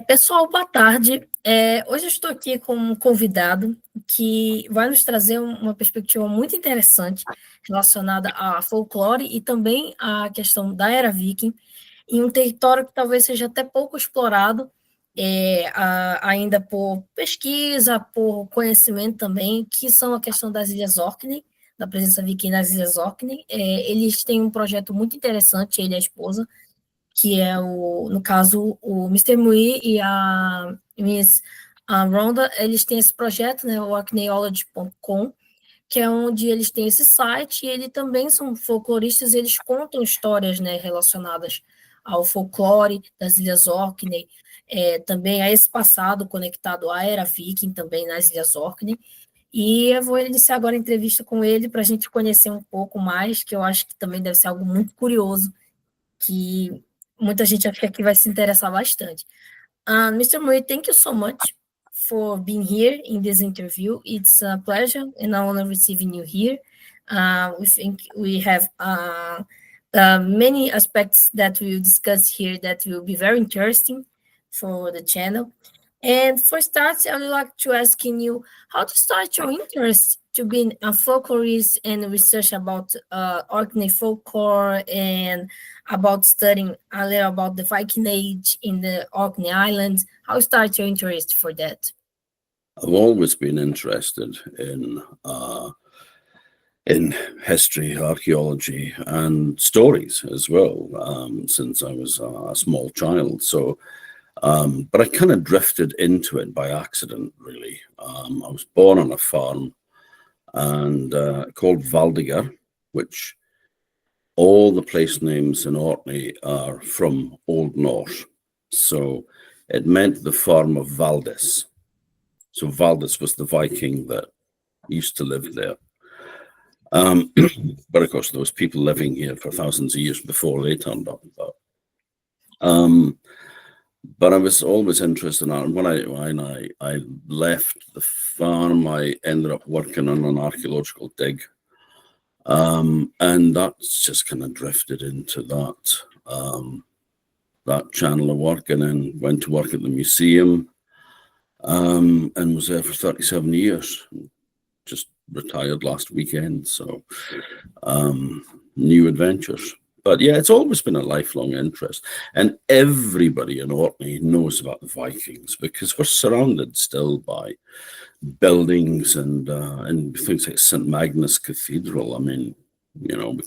Pessoal, boa tarde. Hoje eu estou aqui com um convidado que vai nos trazer uma perspectiva muito interessante relacionada a folclore e também à questão da era viking, em um território que talvez seja até pouco explorado, ainda por pesquisa, por conhecimento também, que são a questão das Ilhas Orkney, da presença viking nas Ilhas Orkney. Eles têm um projeto muito interessante, ele e a esposa, que é no caso, o Mister Muir e a Miss Rhonda, eles têm esse projeto, né, o orkneyology.com, que é onde eles têm esse site, e eles também são folcloristas, eles contam histórias, né, relacionadas ao folclore das Ilhas Orkney, também a esse passado conectado à era viking também nas Ilhas Orkney, e eu vou iniciar agora a entrevista com ele para a gente conhecer um pouco mais, que eu acho que também deve ser algo muito curioso, que muita gente acho que aqui vai se interessar bastante. Mr. Muir, thank you so much for being here in this interview. It's a pleasure and an honor receiving you here. We think we have many aspects that we'll discuss here that will be very interesting for the channel. And for starts, I would like to ask you how to start your interest to being a folklorist and research about Orkney folklore and about studying a little about the Viking Age in the Orkney Islands. How start your interest for that? I've always been interested in history, archaeology, and stories as well, since I was a small child. So, but I kind of drifted into it by accident, really. I was born on a farm and called Valdigar, which all the place names in Orkney are from Old Norse. So it meant the farm of Valdis. So Valdis was the Viking that used to live there. But of course, there was people living here for thousands of years before they turned up. But I was always interested in art. And when I left the farm, I ended up working on an archaeological dig. And that's just kind of drifted into that channel of work, and then went to work at the museum, and was there for 37 years. Just retired last weekend, so new adventures. But yeah, it's always been a lifelong interest, and everybody in Orkney knows about the Vikings because we're surrounded still by buildings and things like St. Magnus Cathedral. I mean, you know,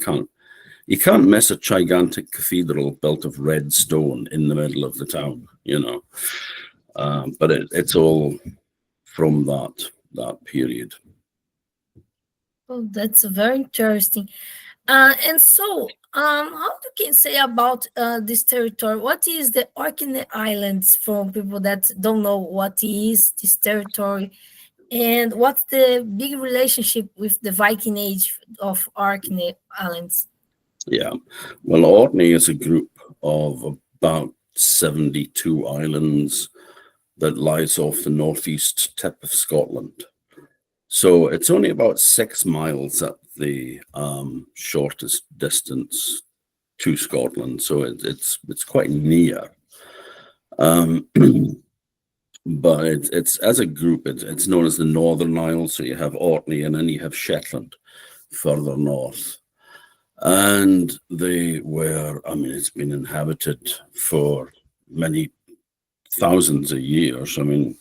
you can't miss a gigantic cathedral built of red stone in the middle of the town, you know. But it's all from that period. Oh, that's very interesting. And so, how you can say about this territory? What is the Orkney Islands for people that don't know what is this territory? And what's the big relationship with the Viking Age of Orkney Islands? Yeah, well, Orkney is a group of about 72 islands that lies off the northeast tip of Scotland. So it's only about 6 miles at the shortest distance to Scotland. So it's quite near. But it's as a group, it's known as the Northern Isles. So you have Orkney, and then you have Shetland further north. And they were, I mean, it's been inhabited for many thousands of years. I mean,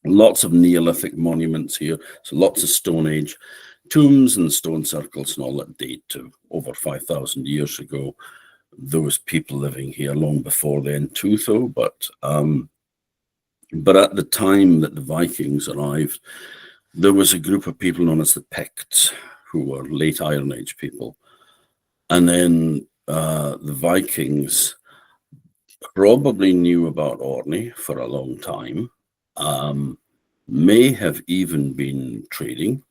lots of Neolithic monuments here. So lots of Stone Age tombs and stone circles and all that date to over 5,000 years ago. There was people living here long before then too, though. But at the time that the Vikings arrived, there was a group of people known as the Picts, who were late Iron Age people. And then the Vikings probably knew about Orkney for a long time, may have even been trading,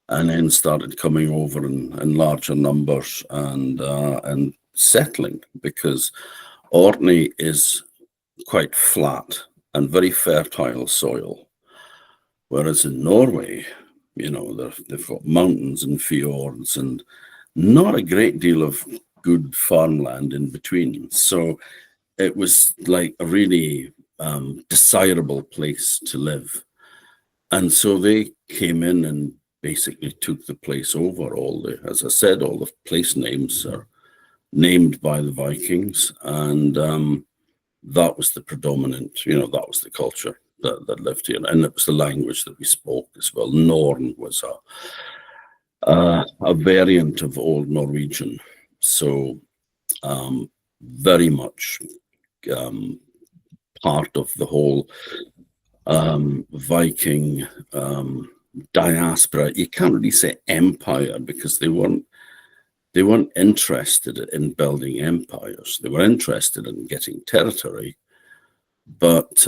and then started coming over in larger numbers and settling, because Orkney is quite flat and very fertile soil, whereas in Norway, you know, they've got mountains and fjords and not a great deal of good farmland in between. So it was like a really desirable place to live. And so they came in and basically took the place over. As I said, all the place names are named by the Vikings, and that was the predominant, that was the culture that lived here, and it was the language that we spoke as well. Norn was a variant of Old Norwegian, so very much part of the whole Viking diaspora. You can't really say empire, because they weren't interested in building empires. They were interested in getting territory, but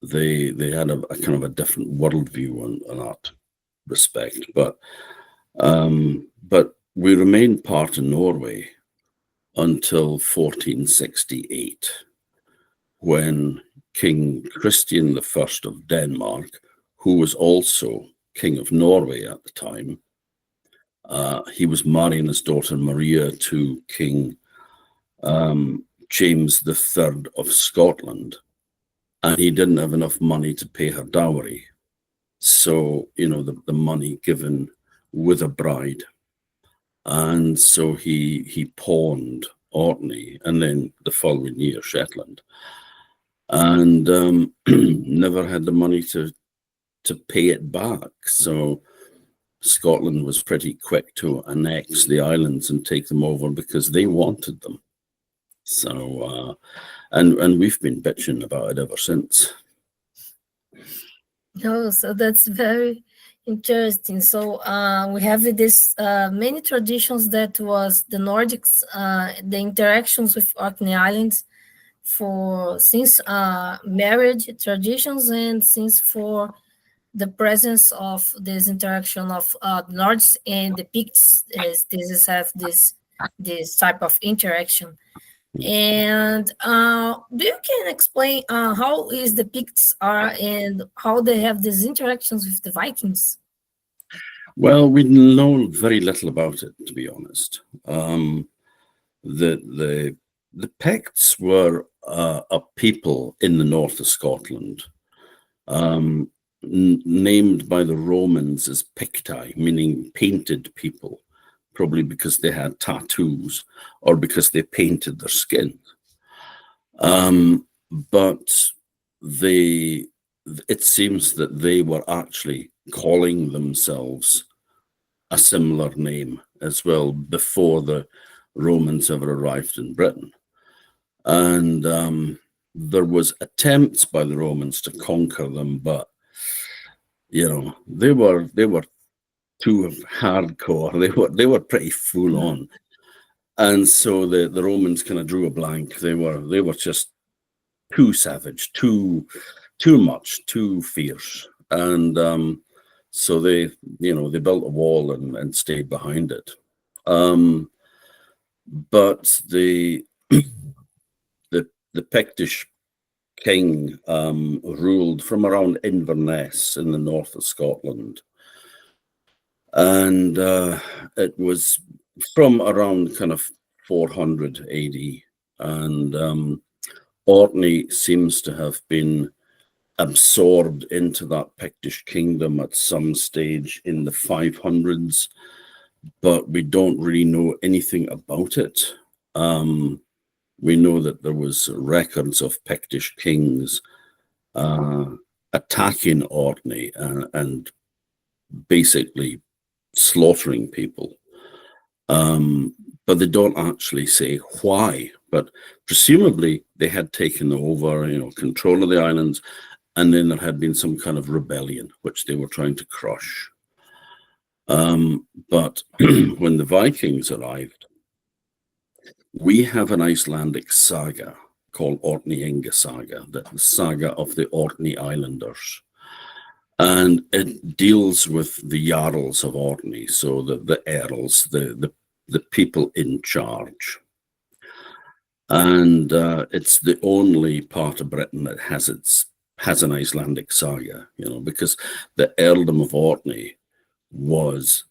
they had a kind of a different worldview in that respect. But we remained part of Norway until 1468, when King Christian I of Denmark, who was also King of Norway at the time, he was marrying his daughter Maria to King James III of Scotland, and he didn't have enough money to pay her dowry. So, the money given with a bride. And so he pawned Orkney, and then the following year Shetland, and never had the money to pay it back. So Scotland was pretty quick to annex the islands and take them over because they wanted them. So, and we've been bitching about it ever since. Oh, so that's very interesting. So we have this many traditions that was the Nordics, the interactions with Orkney Islands since marriage traditions, and since for the presence of this interaction of Nords and the Picts, as this have this type of interaction. And do you can explain how is the Picts are and how they have these interactions with the Vikings? Well, we know very little about it, to be honest. The Picts were a people in the north of Scotland, named by the Romans as Picti, meaning painted people, probably because they had tattoos or because they painted their skin. But it seems that they were actually calling themselves a similar name as well before the Romans ever arrived in Britain. And there was attempts by the Romans to conquer them, but they were too hardcore. They were pretty full on, and so the Romans kind of drew a blank. They were just too savage, too much, too fierce, and so they built a wall and stayed behind it. But the Pictish king ruled from around Inverness in the north of Scotland, and it was from around kind of 400 AD, and Orkney seems to have been absorbed into that Pictish kingdom at some stage in the 500s, but we don't really know anything about it. We know that there was records of Pictish kings attacking Orkney and basically slaughtering people. But they don't actually say why. But presumably they had taken over, control of the islands, and then there had been some kind of rebellion which they were trying to crush. But when the Vikings arrived, we have an Icelandic saga called Orkney Inga Saga, the saga of the Orkney Islanders. And it deals with the Jarls of Orkney, so the Earls, the people in charge. And it's the only part of Britain that has an Icelandic saga, because the Earldom of Orkney was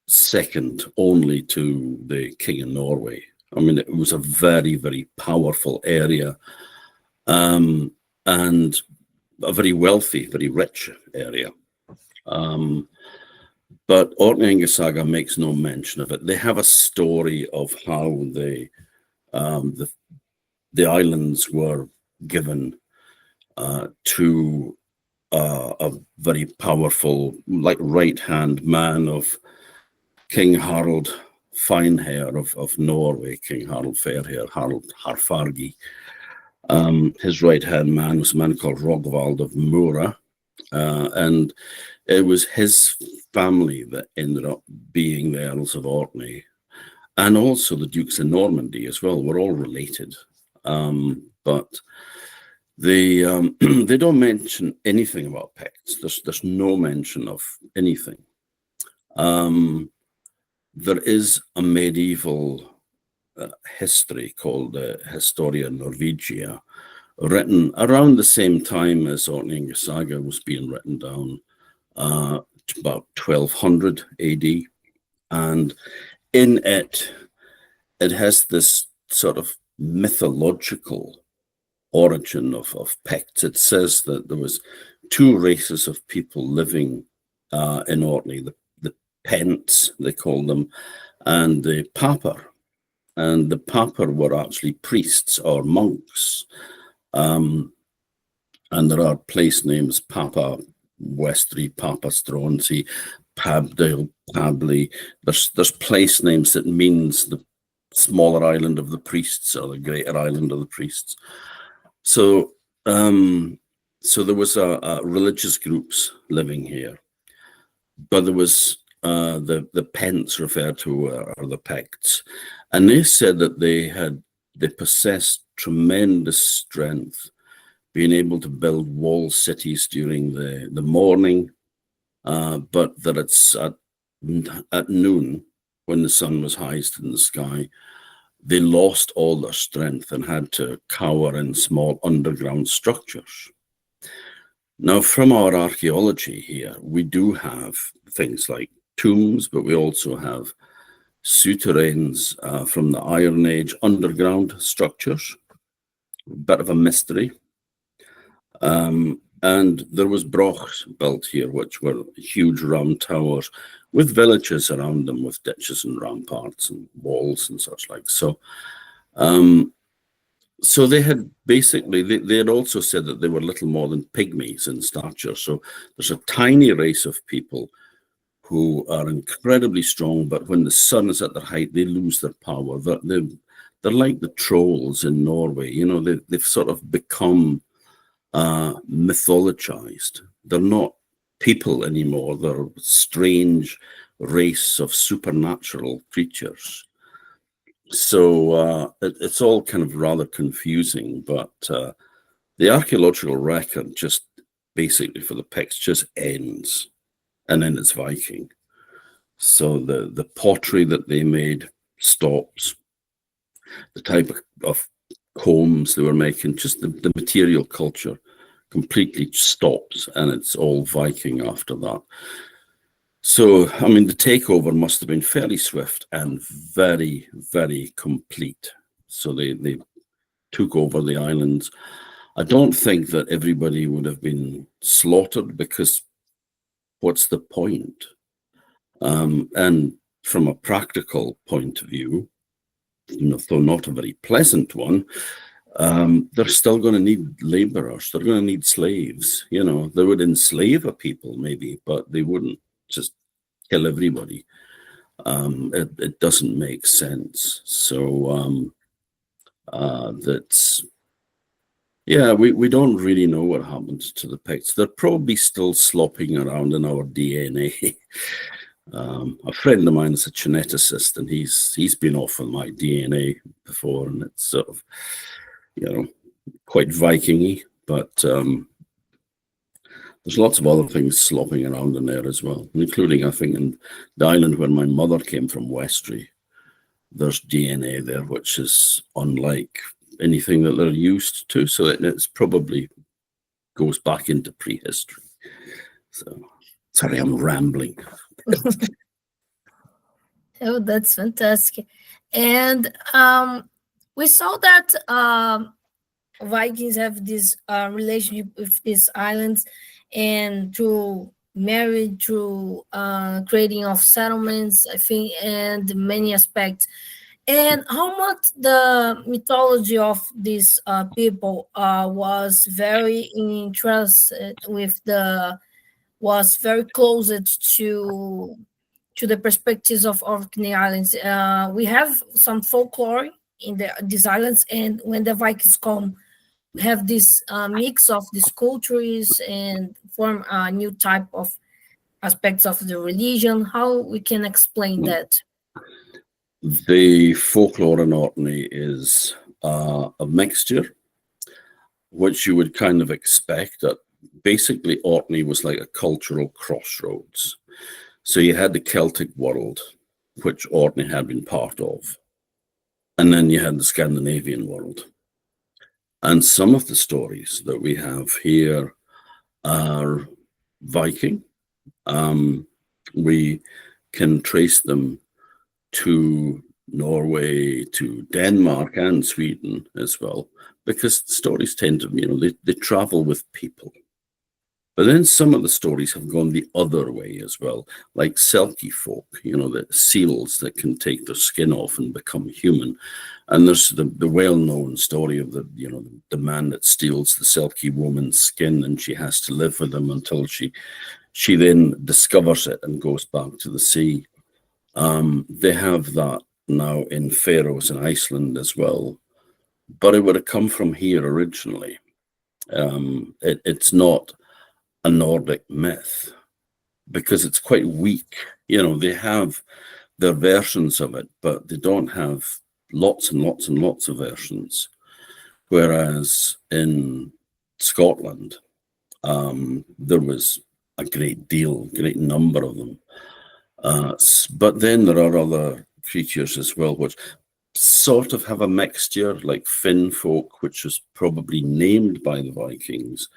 second only to the King of Norway. I mean, it was a very, very powerful area, and a very wealthy, very rich area. But Orkney Saga makes no mention of it. They have a story of how the islands were given to a very powerful, like, right-hand man of King Harald Finehair of Norway, King Harald Fairhair, Harald Harfargi. His right-hand man was a man called Rogvald of Muir, and it was his family that ended up being the Earls of Orkney, and also the Dukes of Normandy as well. We're all related, but they they don't mention anything about Picts. There's no mention of anything. There is a medieval history called Historia Norvegia, written around the same time as Orkney Saga was being written down, about 1200 AD. And in it has this sort of mythological origin of Picts. It says that there was two races of people living in Orkney, the Pents, they called them, and the Papar. And the Papar were actually priests or monks. And there are place names: Papa Westry, Papa Stronsey, Pabdale, Pabli. There's place names that means the smaller island of the priests or the greater island of the priests. So so there was a religious groups living here, but there was the Pents referred to are the Picts, and they said that they possessed tremendous strength, being able to build walled cities during the morning, but that it's at noon, when the sun was highest in the sky, they lost all their strength and had to cower in small underground structures. Now, from our archaeology here, we do have things like tombs, but we also have souterrains from the Iron Age underground structures. A bit of a mystery. And there was brochs built here, which were huge round towers with villages around them, with ditches and ramparts and walls and such like. So, so they had basically, they had also said that they were little more than pygmies in stature. So there's a tiny race of people who are incredibly strong, but when the sun is at their height, they lose their power. They're like the trolls in Norway. You know, they've sort of become mythologized. They're not people anymore. They're a strange race of supernatural creatures. So it's all kind of rather confusing, but the archaeological record just basically for the Picts just ends, and then it's Viking. So the pottery that they made stops. The type of combs they were making, just the material culture completely stops, and it's all Viking after that. So, I mean, the takeover must have been fairly swift and very, very complete. So they took over the islands. I don't think that everybody would have been slaughtered, because what's the point? And from a practical point of view, you know, though not a very pleasant one, they're still going to need laborers. They're going to need slaves. You know, they would enslave a people maybe, but they wouldn't just kill everybody. It doesn't make sense. So that's, yeah, we don't really know what happened to the Picts. They're probably still slopping around in our DNA. A friend of mine is a geneticist, and he's been off with my DNA before, and it's sort of, you know, quite Viking-y, but there's lots of other things slopping around in there as well, including, I think, in the island where my mother came from, Westry. There's DNA there which is unlike anything that they're used to, so it's probably goes back into prehistory. So, sorry, I'm rambling. Oh, that's fantastic. And we saw that Vikings have this relationship with these islands, and through marriage, through creating of settlements, I think, and many aspects. And how much the mythology of these people was very interested with the was very close to the perspectives of Orkney Islands. We have some folklore in these islands, and when the Vikings come, we have this mix of these cultures and form a new type of aspects of the religion. How we can explain that? The folklore in Orkney is a mixture, which you would kind of expect. That basically Orkney was like a cultural crossroads. So you had the Celtic world, which Orkney had been part of, and then you had the Scandinavian world. And some of the stories that we have here are Viking. We can trace them to Norway, to Denmark and Sweden as well, because stories tend to, they travel with people. But then some of the stories have gone the other way as well, like Selkie folk, the seals that can take their skin off and become human. And there's the well-known story of the man that steals the Selkie woman's skin, and she has to live with him until she then discovers it and goes back to the sea. They have that now in Faroes and Iceland as well, but it would have come from here originally. It's not a Nordic myth because it's quite weak. They have their versions of it, but they don't have lots and lots and lots of versions. Whereas in Scotland, there was a great number of them. But then there are other creatures as well, which sort of have a mixture, like Finn folk, which was probably named by the Vikings.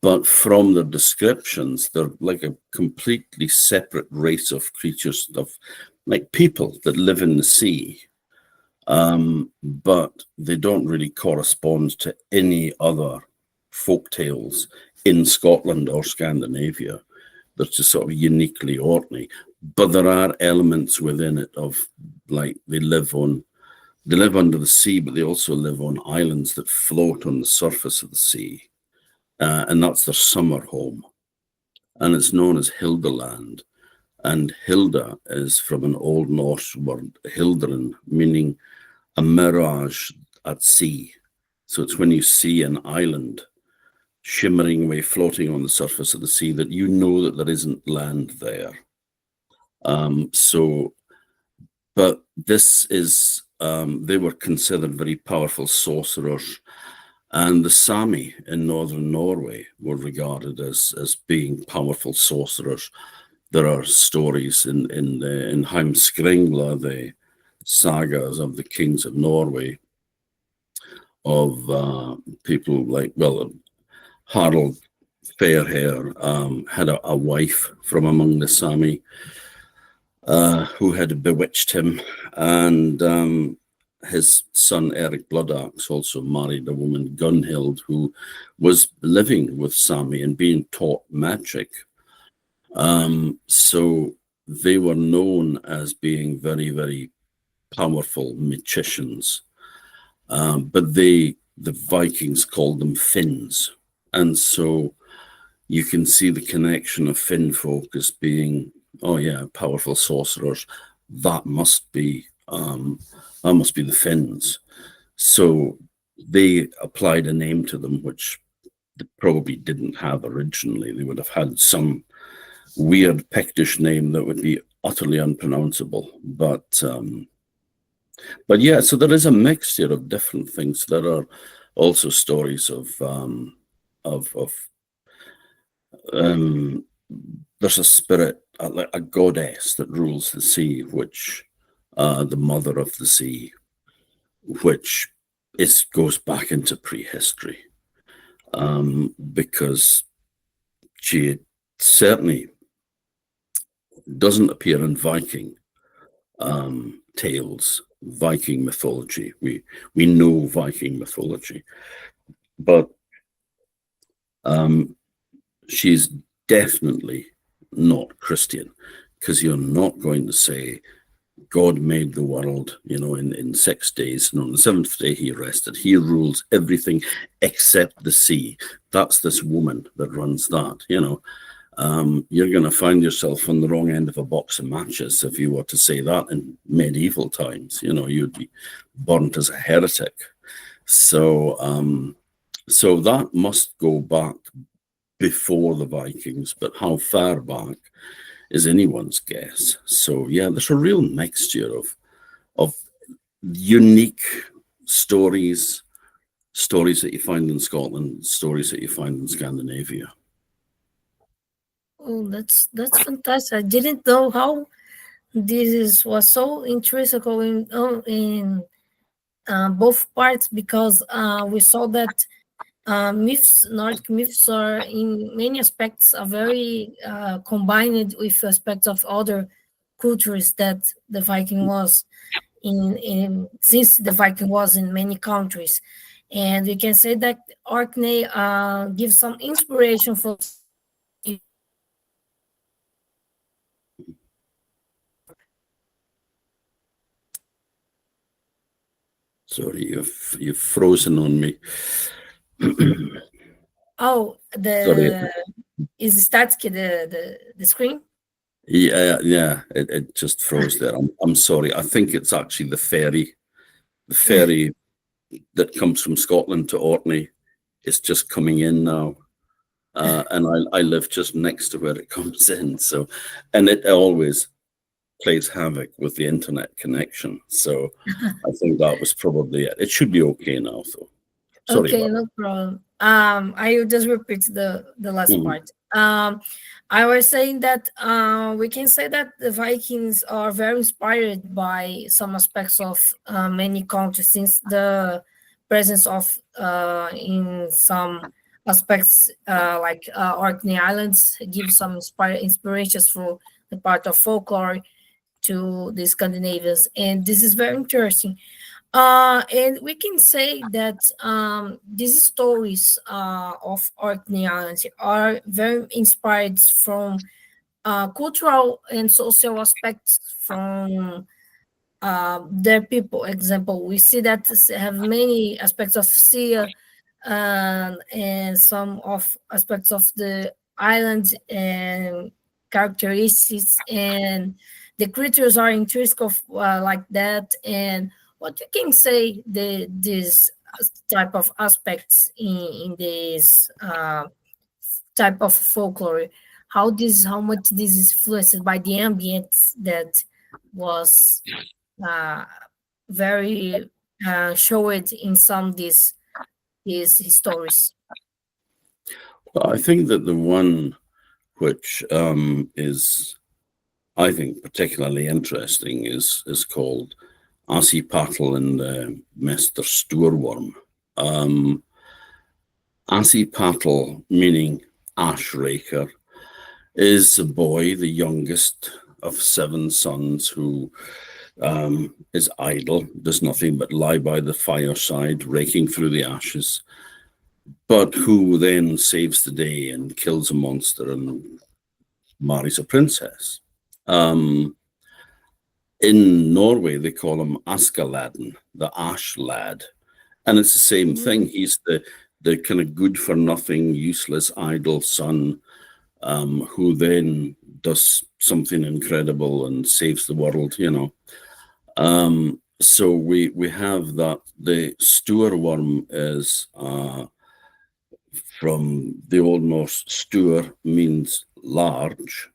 But from their descriptions, they're like a completely separate race of creatures, like people that live in the sea. But they don't really correspond to any other folk tales in Scotland or Scandinavia. They're just sort of uniquely Orkney. But there are elements within it of, like, they live under the sea, but they also live on islands that float on the surface of the sea. And that's their summer home. And it's known as Hildeland. And Hilda is from an Old Norse word, Hildren, meaning a mirage at sea. So it's when you see an island shimmering away, floating on the surface of the sea, that you know that there isn't land there. But this is, they were considered very powerful sorcerers. And the Sami in northern Norway were regarded as being powerful sorcerers. There are stories in Heimskringla, the sagas of the kings of Norway, of people like, Harald Fairhair had a wife from among the Sami who had bewitched him, and his son Eric Bloodaxe also married a woman, Gunhild, who was living with Sami and being taught magic. So they were known as being very, very powerful magicians. But the Vikings called them Finns. And so you can see the connection of Finn folk as being, powerful sorcerers. That must be the Finns. So they applied a name to them, which they probably didn't have originally. They would have had some weird Pictish name that would be utterly unpronounceable. But yeah, so there is a mixture of different things. There are also stories of there's a spirit, a goddess that rules the sea, which the mother of the sea, which goes back into prehistory, because she certainly doesn't appear in Viking tales. Viking mythology. We know Viking mythology, but she's definitely not Christian, because you're not going to say God made the world, in 6 days, and on the seventh day he rested. He rules everything except the sea. That's this woman that runs that, You're going to find yourself on the wrong end of a box of matches if you were to say that in medieval times. You'd be burnt as a heretic. So that must go back before the Vikings, but how far back is anyone's guess. So yeah, there's a real mixture of unique stories that you find in Scotland, stories that you find in Scandinavia. Oh, that's fantastic. I didn't know how was so intrinsical in both parts, because we saw that Nordic myths are in many aspects are very combined with aspects of other cultures that the Viking was since the Viking was in many countries, and we can say that Orkney gives some inspiration for. Sorry, you've frozen on me. Oh, Sorry. Is it static the screen? Yeah, it just froze there. I'm sorry. I think it's actually the ferry that comes from Scotland to Orkney. It's just coming in now, and I live just next to where it comes in. So, and it always plays havoc with the internet connection. So, I think that was probably it. It should be okay now, though. Sorry Okay, about no problem. I will just repeat the last Mhm. part. I was saying that we can say that the Vikings are very inspired by some aspects of many countries, since the presence of in some aspects like Orkney Islands give some inspirations for the part of folklore to the Scandinavians, and this is very interesting. And we can say that these stories of Orkney Islands are very inspired from cultural and social aspects from their people. Example, we see that have many aspects of sea and some of aspects of the island and characteristics, and the creatures are intrinsic of like that. And what you can say this type of aspects in this type of folklore, how much this is influenced by the ambient that was uh, very showed in some these stories. I think that the one which is, I think, particularly interesting is called Asipatl and Mr. Stoorworm. Asipatl, meaning ash raker, is a boy, the youngest of 7 sons, who is idle, does nothing but lie by the fireside, raking through the ashes, but who then saves the day and kills a monster and marries a princess. In Norway, they call him Askaladden, the ash lad. And it's the same thing. He's the kind of good for nothing, useless, idle son who then does something incredible and saves the world, So we have that. The Stoorworm is from the Old Norse. Stoor means large,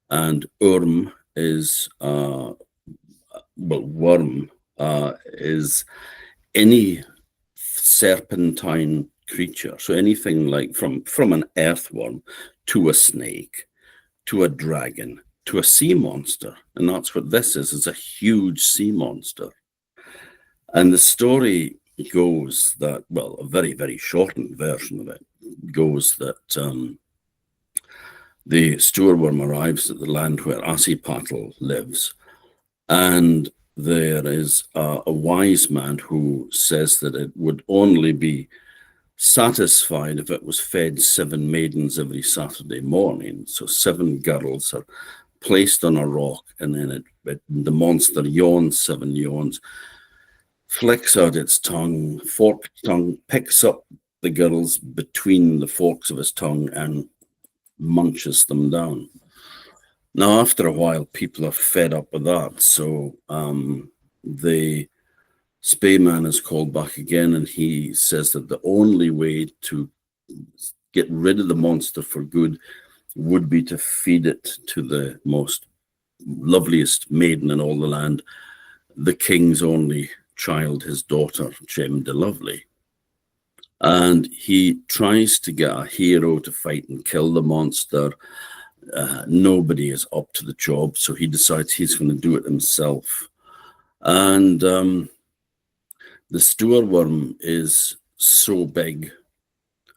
and Urm is worm is any serpentine creature. So anything like from an earthworm to a snake, to a dragon, to a sea monster. And that's what this is. It's a huge sea monster. And the story goes that, well, a very, very shortened version of it goes that the Stoorworm arrives at the land where Asipatl lives, and there is a wise man who says that it would only be satisfied if it was fed 7 maidens every Saturday morning. So 7 girls are placed on a rock, and then the monster yawns 7 yawns, flicks out its tongue, forked tongue, picks up the girls between the forks of his tongue and munches them down. Now, after a while, people are fed up with that, so the Spayman is called back again, and he says that the only way to get rid of the monster for good would be to feed it to the most loveliest maiden in all the land, the king's only child, his daughter, Jem de Lovely. And he tries to get a hero to fight and kill the monster. Nobody is up to the job, so he decides he's going to do it himself. And the stoorworm is so big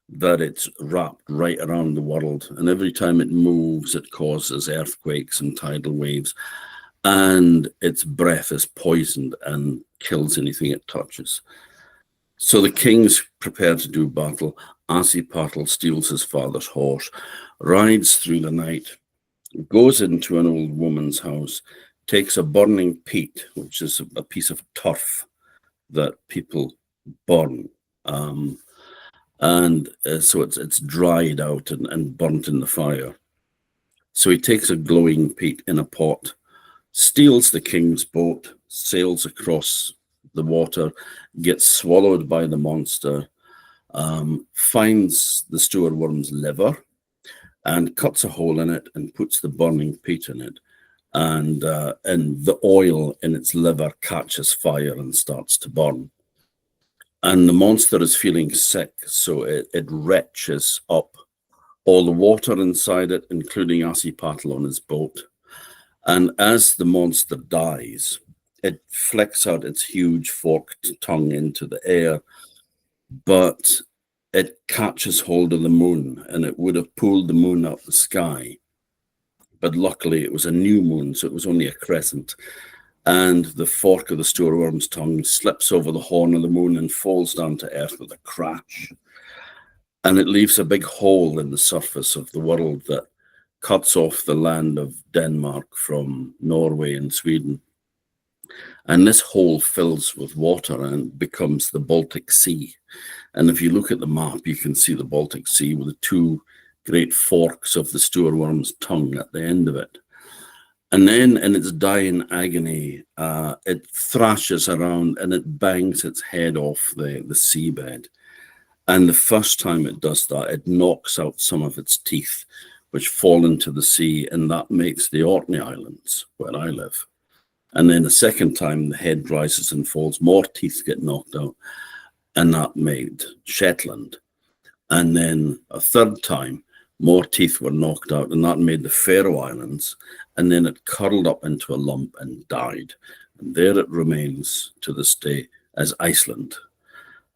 that it's wrapped right around the world, and every time it moves, it causes earthquakes and tidal waves, and its breath is poisoned and kills anything it touches. So the king's prepared to do battle. Ashiepattle steals his father's horse, rides through the night, goes into an old woman's house, takes a burning peat, which is a piece of turf that people burn, so it's dried out and burnt in the fire. So he takes a glowing peat in a pot, steals the king's boat, sails across the water, gets swallowed by the monster, finds the stoorworm's liver and cuts a hole in it and puts the burning peat in it. And the oil in its liver catches fire and starts to burn. And the monster is feeling sick, so it retches up all the water inside it, including Ashiepattle on his boat. And as the monster dies, it flicks out its huge forked tongue into the air, but it catches hold of the moon, and it would have pulled the moon out the sky. But luckily it was a new moon, so it was only a crescent. And the fork of the stoorworm's tongue slips over the horn of the moon and falls down to earth with a crash. And it leaves a big hole in the surface of the world that cuts off the land of Denmark from Norway and Sweden. And this hole fills with water and becomes the Baltic Sea. And if you look at the map, you can see the Baltic Sea with the 2 great forks of the stoorworm's tongue at the end of it. And then in its dying agony, it thrashes around and it bangs its head off the seabed. And the first time it does that, it knocks out some of its teeth, which fall into the sea, and that makes the Orkney Islands, where I live. And then the second time, the head rises and falls, more teeth get knocked out, and that made Shetland. And then a third time, more teeth were knocked out, and that made the Faroe Islands. And then it curled up into a lump and died. And there it remains to this day as Iceland.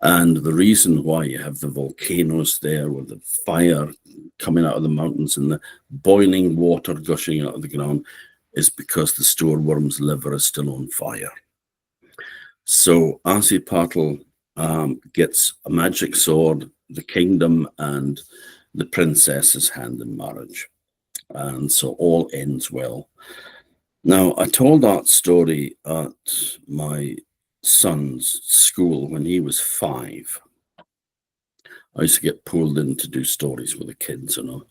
And the reason why you have the volcanoes there with the fire coming out of the mountains and the boiling water gushing out of the ground is because the stoorworm's liver is still on fire. So Ashiepattle gets a magic sword, the kingdom, and the princess's hand in marriage. And so all ends well. Now, I told that story at my son's school when he was 5. I used to get pulled in to do stories with the kids on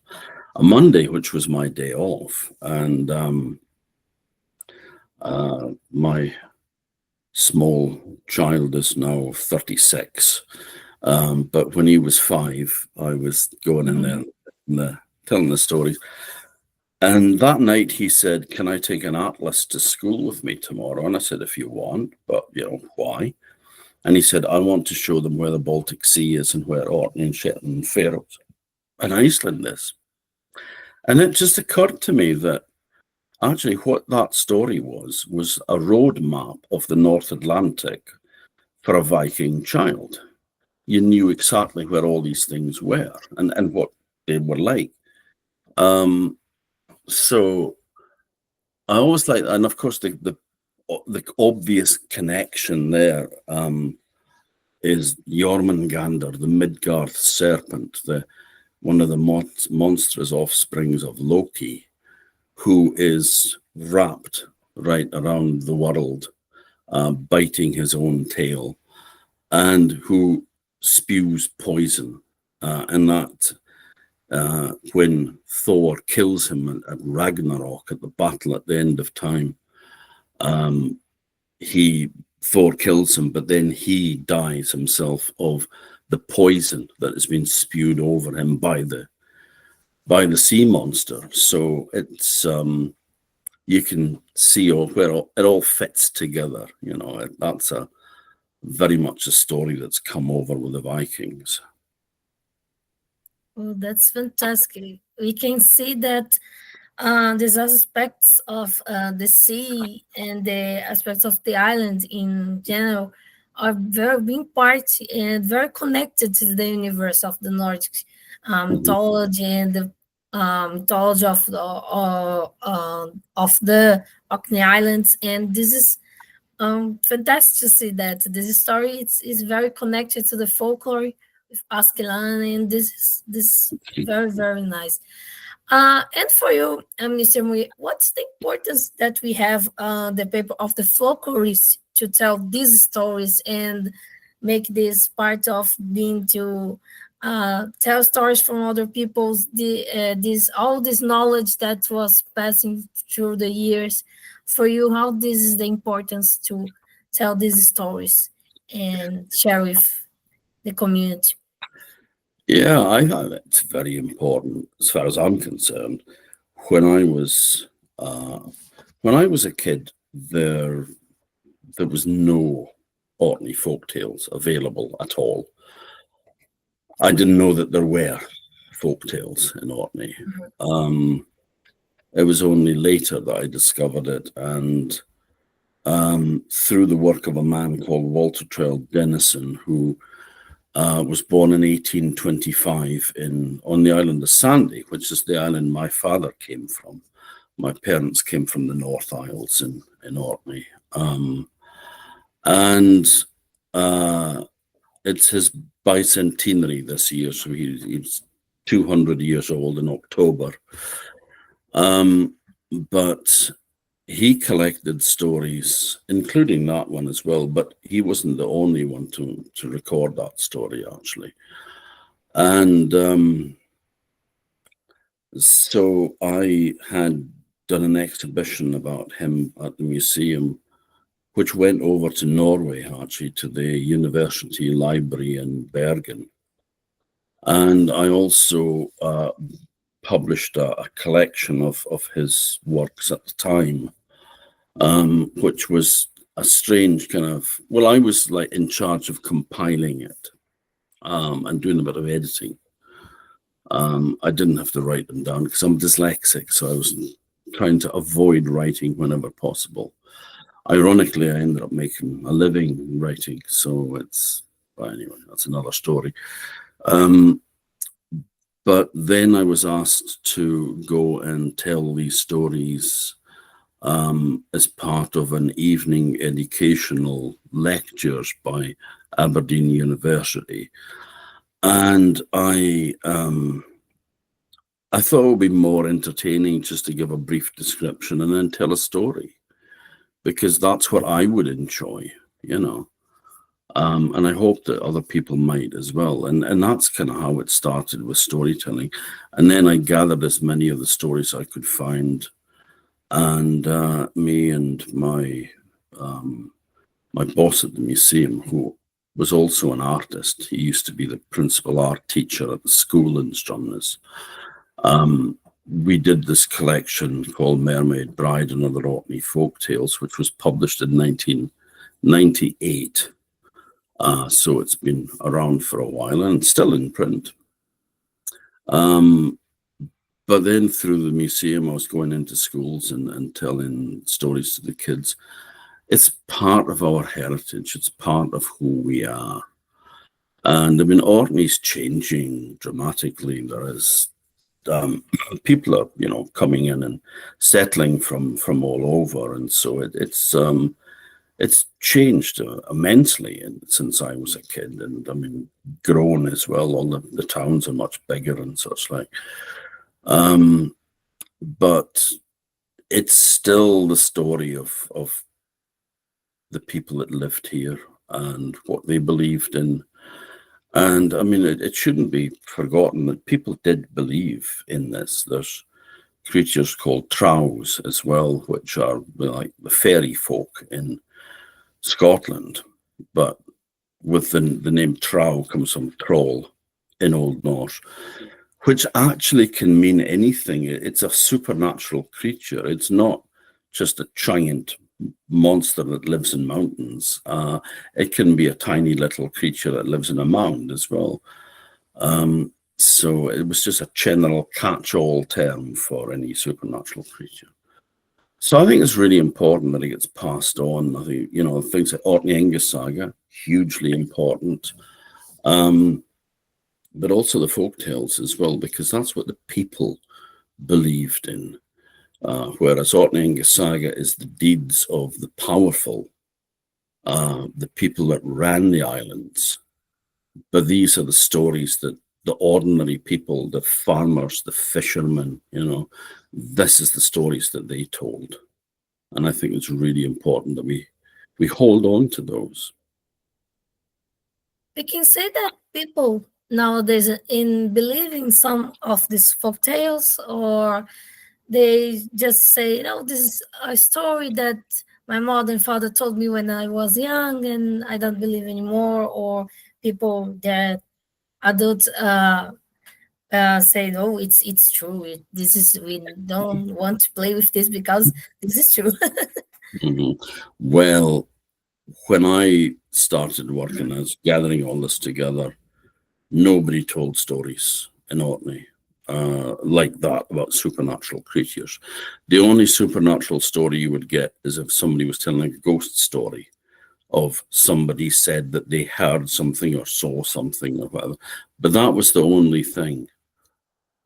a Monday, which was my day off. And my small child is now 36. But when he was 5, I was going in there and telling the stories. And that night he said, "Can I take an atlas to school with me tomorrow?" And I said, "If you want, but why?" And he said, "I want to show them where the Baltic Sea is and where Orkney and Shetland and Faroes and Iceland is." And it just occurred to me that actually what that story was a road map of the North Atlantic for a Viking child. You knew exactly where all these things were and what they were like. So I always like, and of course the the obvious connection there is Jormungandr, the Midgard serpent, one of the monstrous offsprings of Loki, who is wrapped right around the world, biting his own tail, and who spews poison. And that when Thor kills him at Ragnarok, at the battle at the end of time, Thor kills him, but then he dies himself of the poison that has been spewed over him by the sea monster. So it's you can see where it all fits together. You know, that's very much a story that's come over with the Vikings. Well, that's fantastic. We can see that these aspects of the sea and the aspects of the island in general are very being part and very connected to the universe of the Nordic mythology and the mythology of the Orkney Islands. And this is fantastic to see that this story is very connected to the folklore with Askelan, and this is very, very nice. And for you, Mr. Muir, what's the importance that we have the paper of the folklorists to tell these stories and make this part of being to tell stories from other people's all this knowledge that was passing through the years? For you, how this is the importance to tell these stories and share with the community? Yeah, I think it's very important as far as I'm concerned. When I was a kid, there was no Orkney folk tales available at all. I didn't know that there were folk tales in Orkney. It was only later that I discovered it, and through the work of a man called Walter Trail Dennison, who was born in 1825 on the island of Sandy, which is the island my father came from. My parents came from the North Isles in Orkney. And it's his bicentenary this year, so he's 200 years old in October. But he collected stories, including that one as well, but he wasn't the only one to record that story, actually. And so I had done an exhibition about him at the museum, which went over to Norway, actually, to the University Library in Bergen. And I also published a collection of his works at the time, which was a strange kind of, well, I was like in charge of compiling it and doing a bit of editing. I didn't have to write them down because I'm dyslexic, so I was trying to avoid writing whenever possible. Ironically, I ended up making a living writing, so well, anyway, that's another story. But then I was asked to go and tell these stories as part of an evening educational lectures by Aberdeen University. And I thought it would be more entertaining just to give a brief description and then tell a story, because that's what I would enjoy, you know. And I hope that other people might as well. And that's kind of how it started with storytelling. And then I gathered as many of the stories I could find. And me and my boss at the museum, who was also an artist, he used to be the principal art teacher at the school in Stromness. We did this collection called Mermaid Bride and Other Orkney Folk Tales, which was published in 1998. So it's been around for a while and still in print. But then through the museum, I was going into schools and telling stories to the kids. It's part of our heritage. It's part of who we are. And I mean, Orkney's changing dramatically. There is people are, coming in and settling from all over, and so it's changed immensely since I was a kid, and I mean, grown as well. All the towns are much bigger and such like. But it's still the story of the people that lived here and what they believed in. And I mean, it shouldn't be forgotten that people did believe in this. There's creatures called trows as well, which are like the fairy folk in Scotland. But with the name trow comes from troll in Old Norse, which actually can mean anything. It's a supernatural creature. It's not just a giant monster that lives in mountains. It can be a tiny little creature that lives in a mound as well. So it was just a general catch-all term for any supernatural creature. So I think it's really important that it gets passed on. I think, things like Orkney Angus saga, hugely important. But also the folk tales as well, because that's what the people believed in. Whereas Orkney Angus saga is the deeds of the powerful, the people that ran the islands. But these are the stories that the ordinary people, the farmers, the fishermen, this is the stories that they told. And I think it's really important that we hold on to those. We can say that people nowadays in believing some of these folk tales, or they just say, this is a story that my mother and father told me when I was young and I don't believe anymore, or people that adults say, no, it's true. We don't want to play with this because this is true. Well, when I started working, I was gathering all this together. Nobody told stories in Orkney like that about supernatural creatures. The only supernatural story you would get is if somebody was telling a ghost story of somebody said that they heard something or saw something or whatever. But that was the only thing.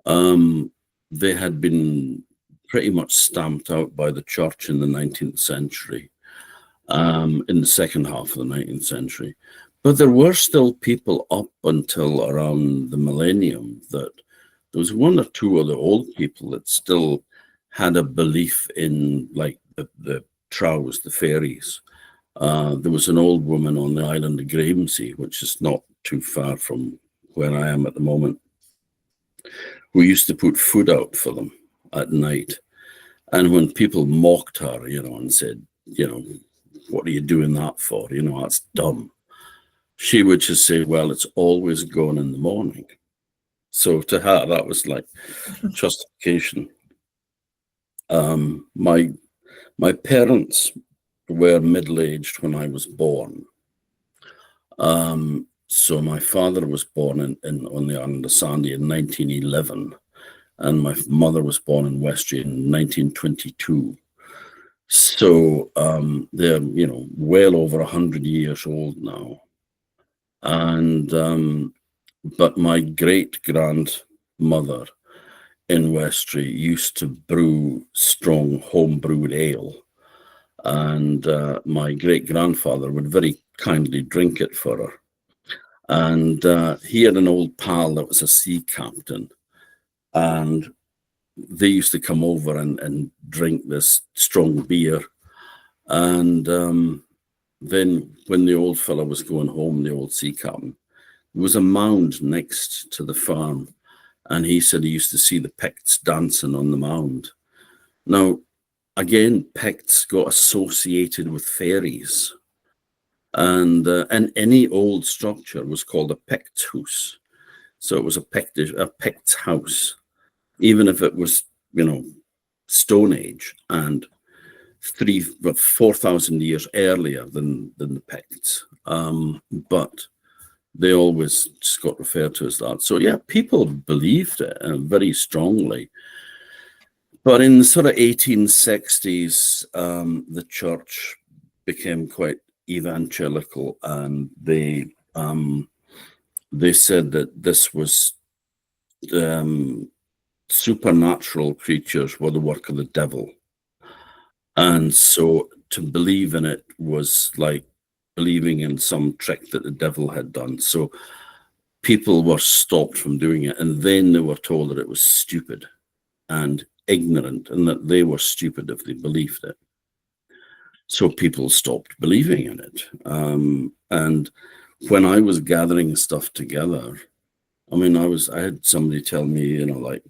They had been pretty much stamped out by the church in the 19th century, in the second half of the 19th century. But there were still people up until around the millennium that there was one or two of the old people that still had a belief in like the trows, the fairies. There was an old woman on the island of Gravesey, which is not too far from where I am at the moment, who used to put food out for them at night. And when people mocked her, and said, what are you doing that for? That's dumb. She would just say, well, it's always gone in the morning. So to her, that was like justification. My parents were middle-aged when I was born. So my father was born on the island of Sandy in 1911, and my mother was born in Westray in 1922. So they're, well over 100 years old now. And but my great-grandmother in Westray used to brew strong home-brewed ale. And my great-grandfather would very kindly drink it for her. And he had an old pal that was a sea captain. And they used to come over and drink this strong beer. And then when the old fella was going home, the old sea captain, there was a mound next to the farm. And he said he used to see the Picts dancing on the mound. Now, again, Picts got associated with fairies. And any old structure was called a Pict house. So it was a Pict's house, even if it was, Stone Age and 4,000 years earlier than the Picts. But they always just got referred to as that. So yeah, people believed it very strongly. But in the sort of 1860s, the church became quite evangelical, and they said that this was supernatural creatures were the work of the devil. And so to believe in it was like believing in some trick that the devil had done. So people were stopped from doing it, and then they were told that it was stupid and ignorant, and that they were stupid if they believed it. So people stopped believing in it. And when I was gathering stuff together, I mean, I had somebody tell me, you know, like,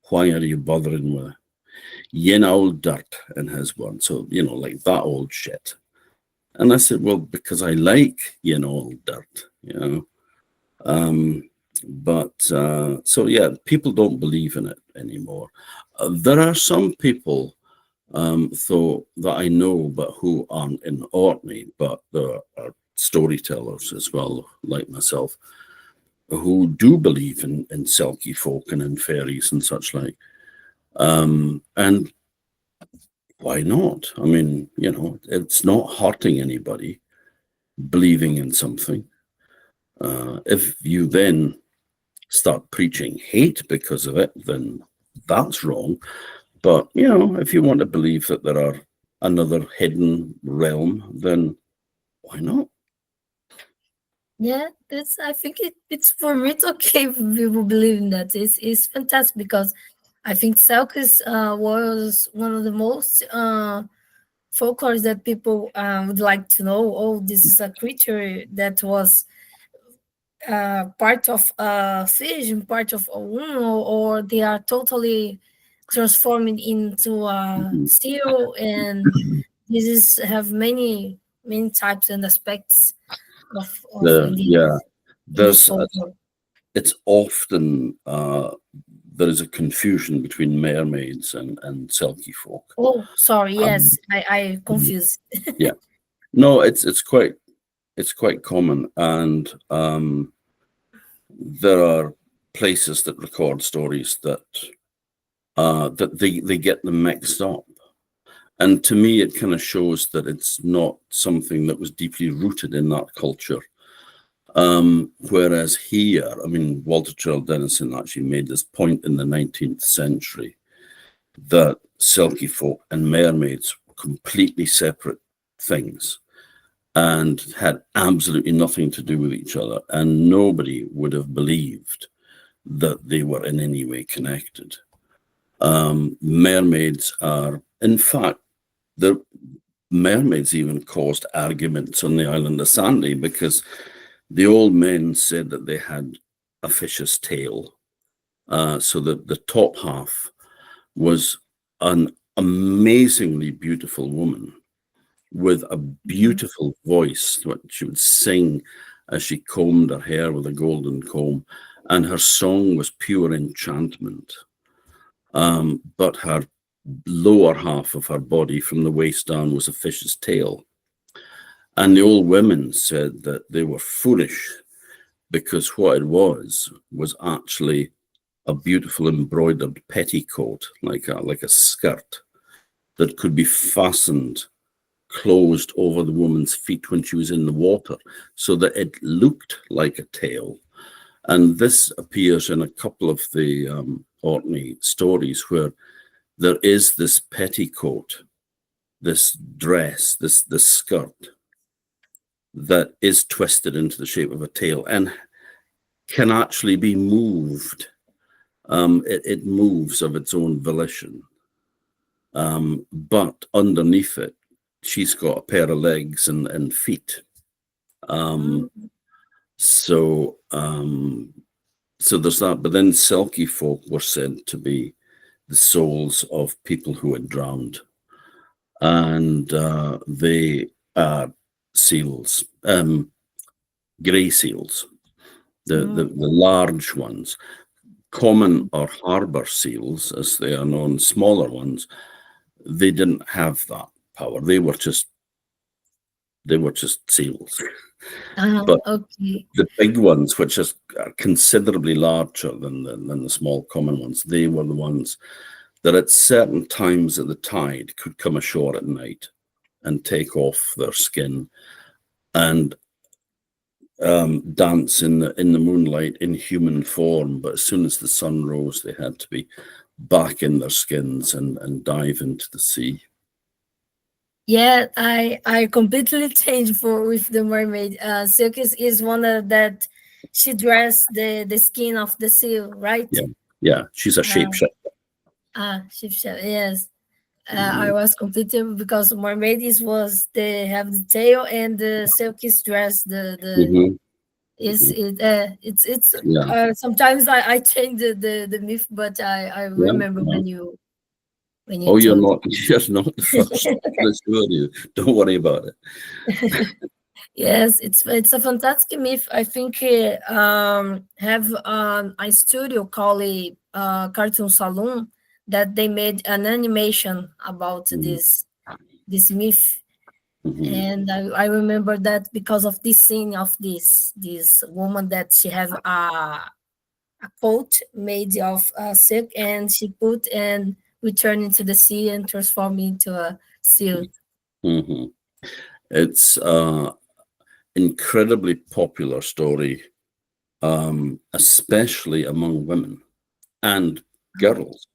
why are you bothering with yin old dirt, in his word? So, you know, like that old shit. And I said, well, because I like yin old dirt, you know. So yeah, people don't believe in it anymore. There are some people, though, that I know, but who aren't in Orkney, but there are storytellers as well, like myself, who do believe in Selkie folk and in fairies and such like. And why not? I mean, you know, it's not hurting anybody believing in something. If you then start preaching hate because of it, then that's wrong. But, you know, if you want to believe that there are another hidden realm, then why not? Yeah, I think it's for me, it's okay if people believe in that. It's fantastic because I think Selkis was one of the most folklores that people would like to know. Oh, this is a creature that was part of a fish and part of a woman, or they are totally transforming into a Mhm. seal, and this is have many types and aspects of Yeah, in this there's folklore. it's often there is a confusion between mermaids and Selkie folk. Oh, sorry. Um, Yes, I confused. yeah, no, it's quite common, and there are places that record stories that they get them mixed up. And to me, it kind of shows that it's not something that was deeply rooted in that culture. Whereas here, I mean, Walter Child Dennison actually made this point in the 19th century that Selkie folk and mermaids were completely separate things and had absolutely nothing to do with each other. And nobody would have believed that they were in any way connected. Mermaids are, in fact, the mermaids even caused arguments on the island of Sandy because the old men said that they had a fish's tail, so that the top half was an amazingly beautiful woman with a beautiful voice. What she would sing as she combed her hair with a golden comb, and her song was pure enchantment. But her lower half of her body from the waist down was a fish's tail. And the old women said that they were foolish because what it was actually a beautiful embroidered petticoat, like a skirt that could be fastened closed over the woman's feet when she was in the water, so that it looked like a tail. And this appears in a couple of the Orkney stories where there is this petticoat, this dress, this skirt that is twisted into the shape of a tail and can actually be moved. It moves of its own volition. But underneath it, she's got a pair of legs and feet. So there's that. But then Selkie folk were said to be the souls of people who had drowned. And they are seals, grey seals, the large ones. Common or harbour seals, as they are known, smaller ones, they didn't have that power. They were just seals. But Okay. the big ones, which are considerably larger than the small common ones, they were the ones that at certain times of the tide could come ashore at night and take off their skin. And dance in the moonlight in human form, but as soon as the sun rose, they had to be back in their skins and dive into the sea. Yeah, I completely changed with the mermaid. Silk is one of that she dressed the skin of the seal, right? Yeah, she's a shapeshifter. Yes. I Mhm. was completely because mermaid was they have the tail and the silk is dress the Mhm. is Mhm. it's Yeah, sometimes I change the myth, but I yeah, remember yeah. when you Oh, you're told. not you're not the first. Let's do it. Don't worry about it. Yes, it's a fantastic myth. I think have a studio called Cartoon Saloon that they made an animation about Mhm. this myth, Mhm. and I remember that because of this scene of this woman that she have a coat made of silk and she put and return into the sea and transform into a seal. Mhm. It's incredibly popular story, especially among women and girls.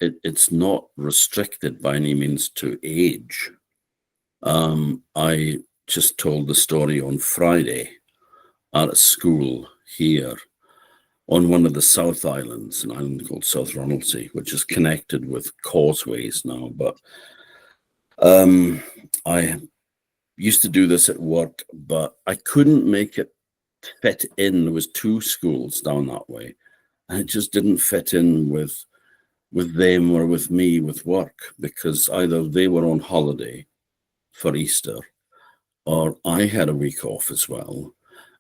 It's not restricted by any means to age. I just told the story on Friday at a school here on one of the South Islands, an island called South Ronaldsay, which is connected with causeways now. But I used to do this at work, but I couldn't make it fit in. There was two schools down that way, and it just didn't fit in with them or with me with work because either they were on holiday for Easter or I had a week off as well.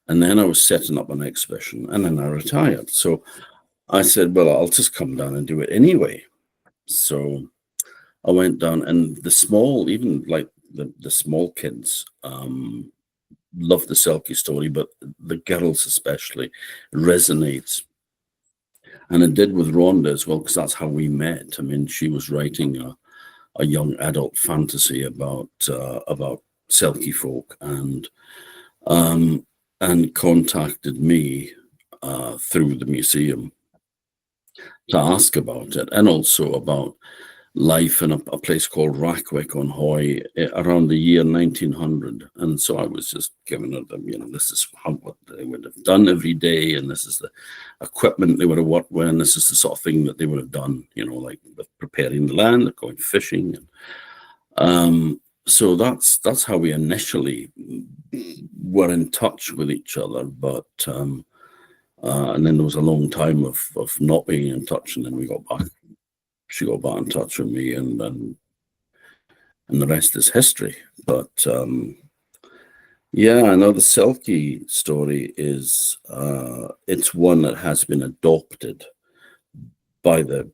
And then I was setting up an exhibition and then I retired. So I said, well, I'll just come down and do it anyway. So I went down and the small, even like the small kids, love the Selkie story, but the girls especially resonates. And it did with Rhonda as well, because that's how we met. I mean, she was writing a young adult fantasy about Selkie folk um, and contacted me through the museum to ask about it and also about life in a place called Rackwick on Hoy around the year 1900. And so I was just giving it them, this is what they would have done every day, and this is the equipment they would have worked with, and this is the sort of thing that they would have done, like with preparing the land, going fishing. So that's how we initially were in touch with each other. But and then there was a long time of not being in touch, and then we got back. She got back in touch with me, and the rest is history. But yeah, I know the Selkie story is it's one that has been adopted by the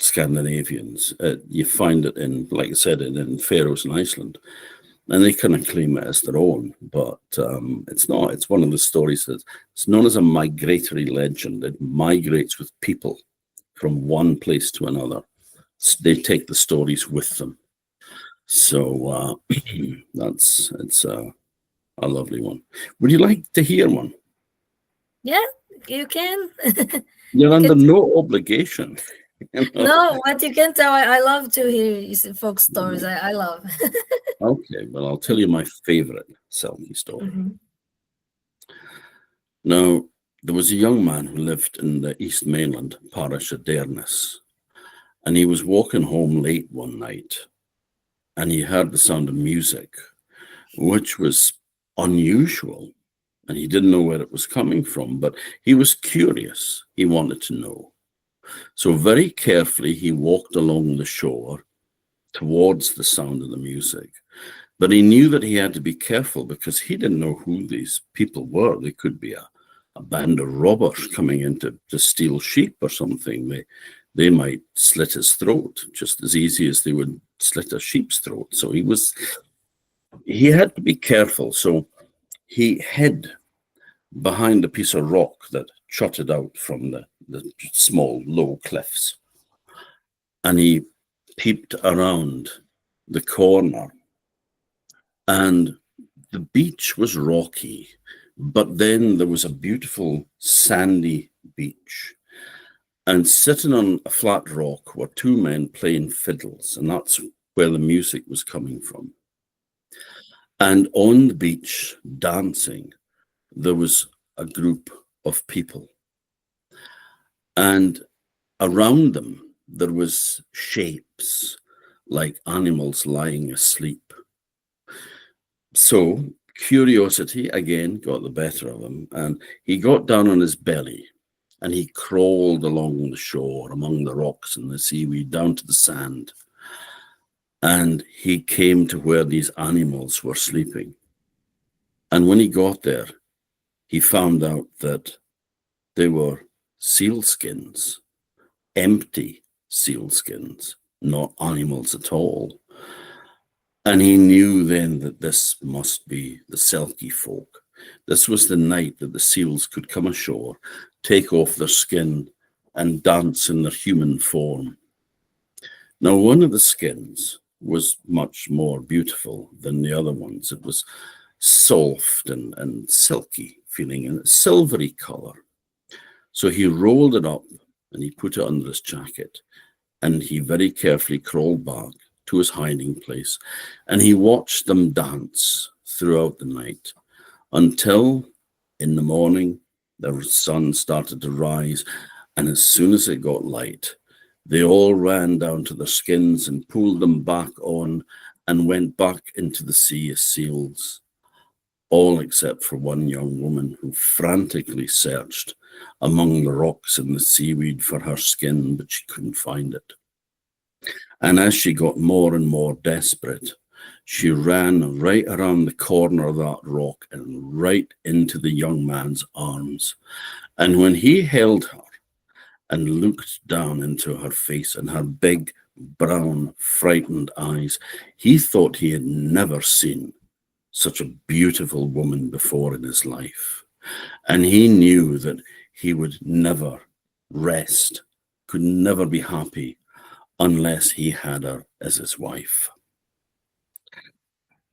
Scandinavians. You find it in, like I said, in Faroes and Iceland, and they kind of claim it as their own. But it's not. It's one of the stories that it's known as a migratory legend. It migrates with people from one place to another. They take the stories with them. So it's a lovely one. Would you like to hear one? Yeah, you can. You're You under can. no obligation. you know? No, what you can tell, I love to hear folk stories. I love. Okay, well, I'll tell you my favorite Selkie story. Mhm. Now, there was a young man who lived in the East Mainland parish of Dearness, and he was walking home late one night, and he heard the sound of music, which was unusual, and he didn't know where it was coming from, but he was curious. He wanted to know. So very carefully, he walked along the shore towards the sound of the music. But he knew that he had to be careful because he didn't know who these people were. They could be a band of robbers coming in to steal sheep or something. They might slit his throat just as easy as they would slit a sheep's throat. So he had to be careful. So he hid behind a piece of rock that jutted out from the small, low cliffs. And he peeped around the corner and the beach was rocky, but then there was a beautiful sandy beach. And sitting on a flat rock were two men playing fiddles, and that's where the music was coming from. And on the beach, dancing, there was a group of people. And around them, there was shapes like animals lying asleep. So curiosity again got the better of him, and he got down on his belly and he crawled along the shore among the rocks and the seaweed down to the sand. And he came to where these animals were sleeping. And when he got there, he found out that they were seal skins, empty seal skins, not animals at all. And he knew then that this must be the Selkie folk. This was the night that the seals could come ashore, take off their skin, and dance in their human form. Now, one of the skins was much more beautiful than the other ones. It was soft and silky feeling and silvery color. So he rolled it up and he put it under his jacket, and he very carefully crawled back to his hiding place, and he watched them dance throughout the night until in the morning the sun started to rise, and as soon as it got light, they all ran down to their skins and pulled them back on and went back into the sea as seals, all except for one young woman who frantically searched among the rocks and the seaweed for her skin, but she couldn't find it. And as she got more and more desperate, she ran right around the corner of that rock and right into the young man's arms. And when he held her and looked down into her face and her big, brown, frightened eyes, he thought he had never seen such a beautiful woman before in his life. And he knew that he would never rest, could never be happy unless he had her as his wife.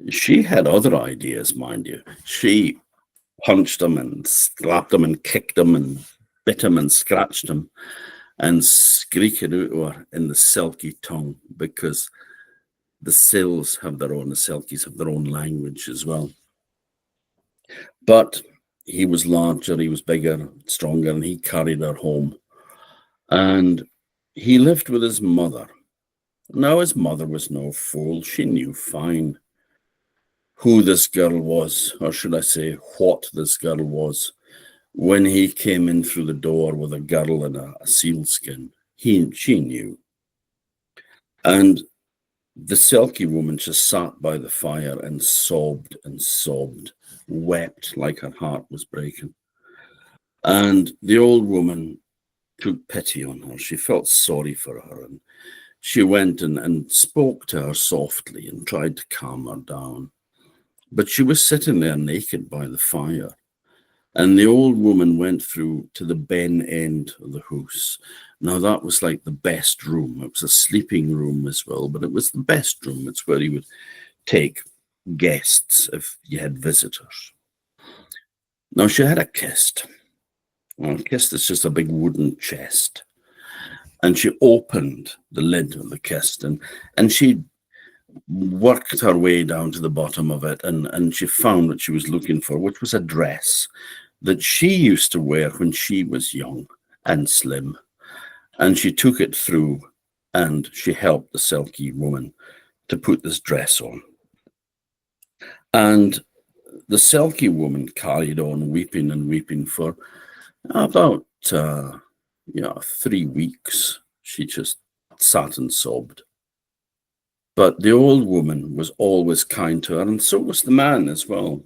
She had other ideas, mind you. She punched him and slapped him and kicked him and bit him and scratched him and squeaked it out to her in the Selkie tongue, because the Selkies have their own language as well. But he was larger, he was bigger, stronger, and he carried her home. And he lived with his mother. Now, his mother was no fool. She knew fine who this girl was, or should I say, what this girl was. When he came in through the door with a girdle and a seal skin, she knew. And the Selkie woman just sat by the fire and sobbed, wept like her heart was breaking. And the old woman took pity on her. She felt sorry for her, and she went and spoke to her softly and tried to calm her down. But she was sitting there naked by the fire. And the old woman went through to the ben end of the house. Now, that was like the best room. It was a sleeping room as well, but it was the best room. It's where he would take guests if you had visitors. Now, she had a kist. Well, a kist is just a big wooden chest. And she opened the lid of the kist, and she worked her way down to the bottom of it, and she found what she was looking for, which was a dress that she used to wear when she was young and slim. And she took it through, and she helped the Selkie woman to put this dress on. And the Selkie woman carried on weeping and weeping for about 3 weeks. She just sat and sobbed. But the old woman was always kind to her, and so was the man as well.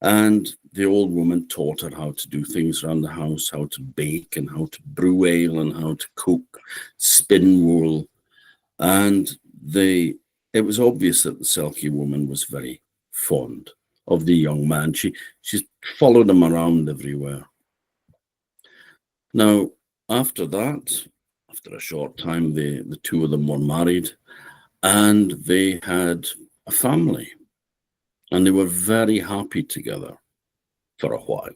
And the old woman taught her how to do things around the house, how to bake and how to brew ale and how to cook, spin wool. And it was obvious that the Selkie woman was very fond of the young man. She followed him around everywhere. Now, after that, after a short time, the two of them were married, and they had a family. and they were very happy together for a while.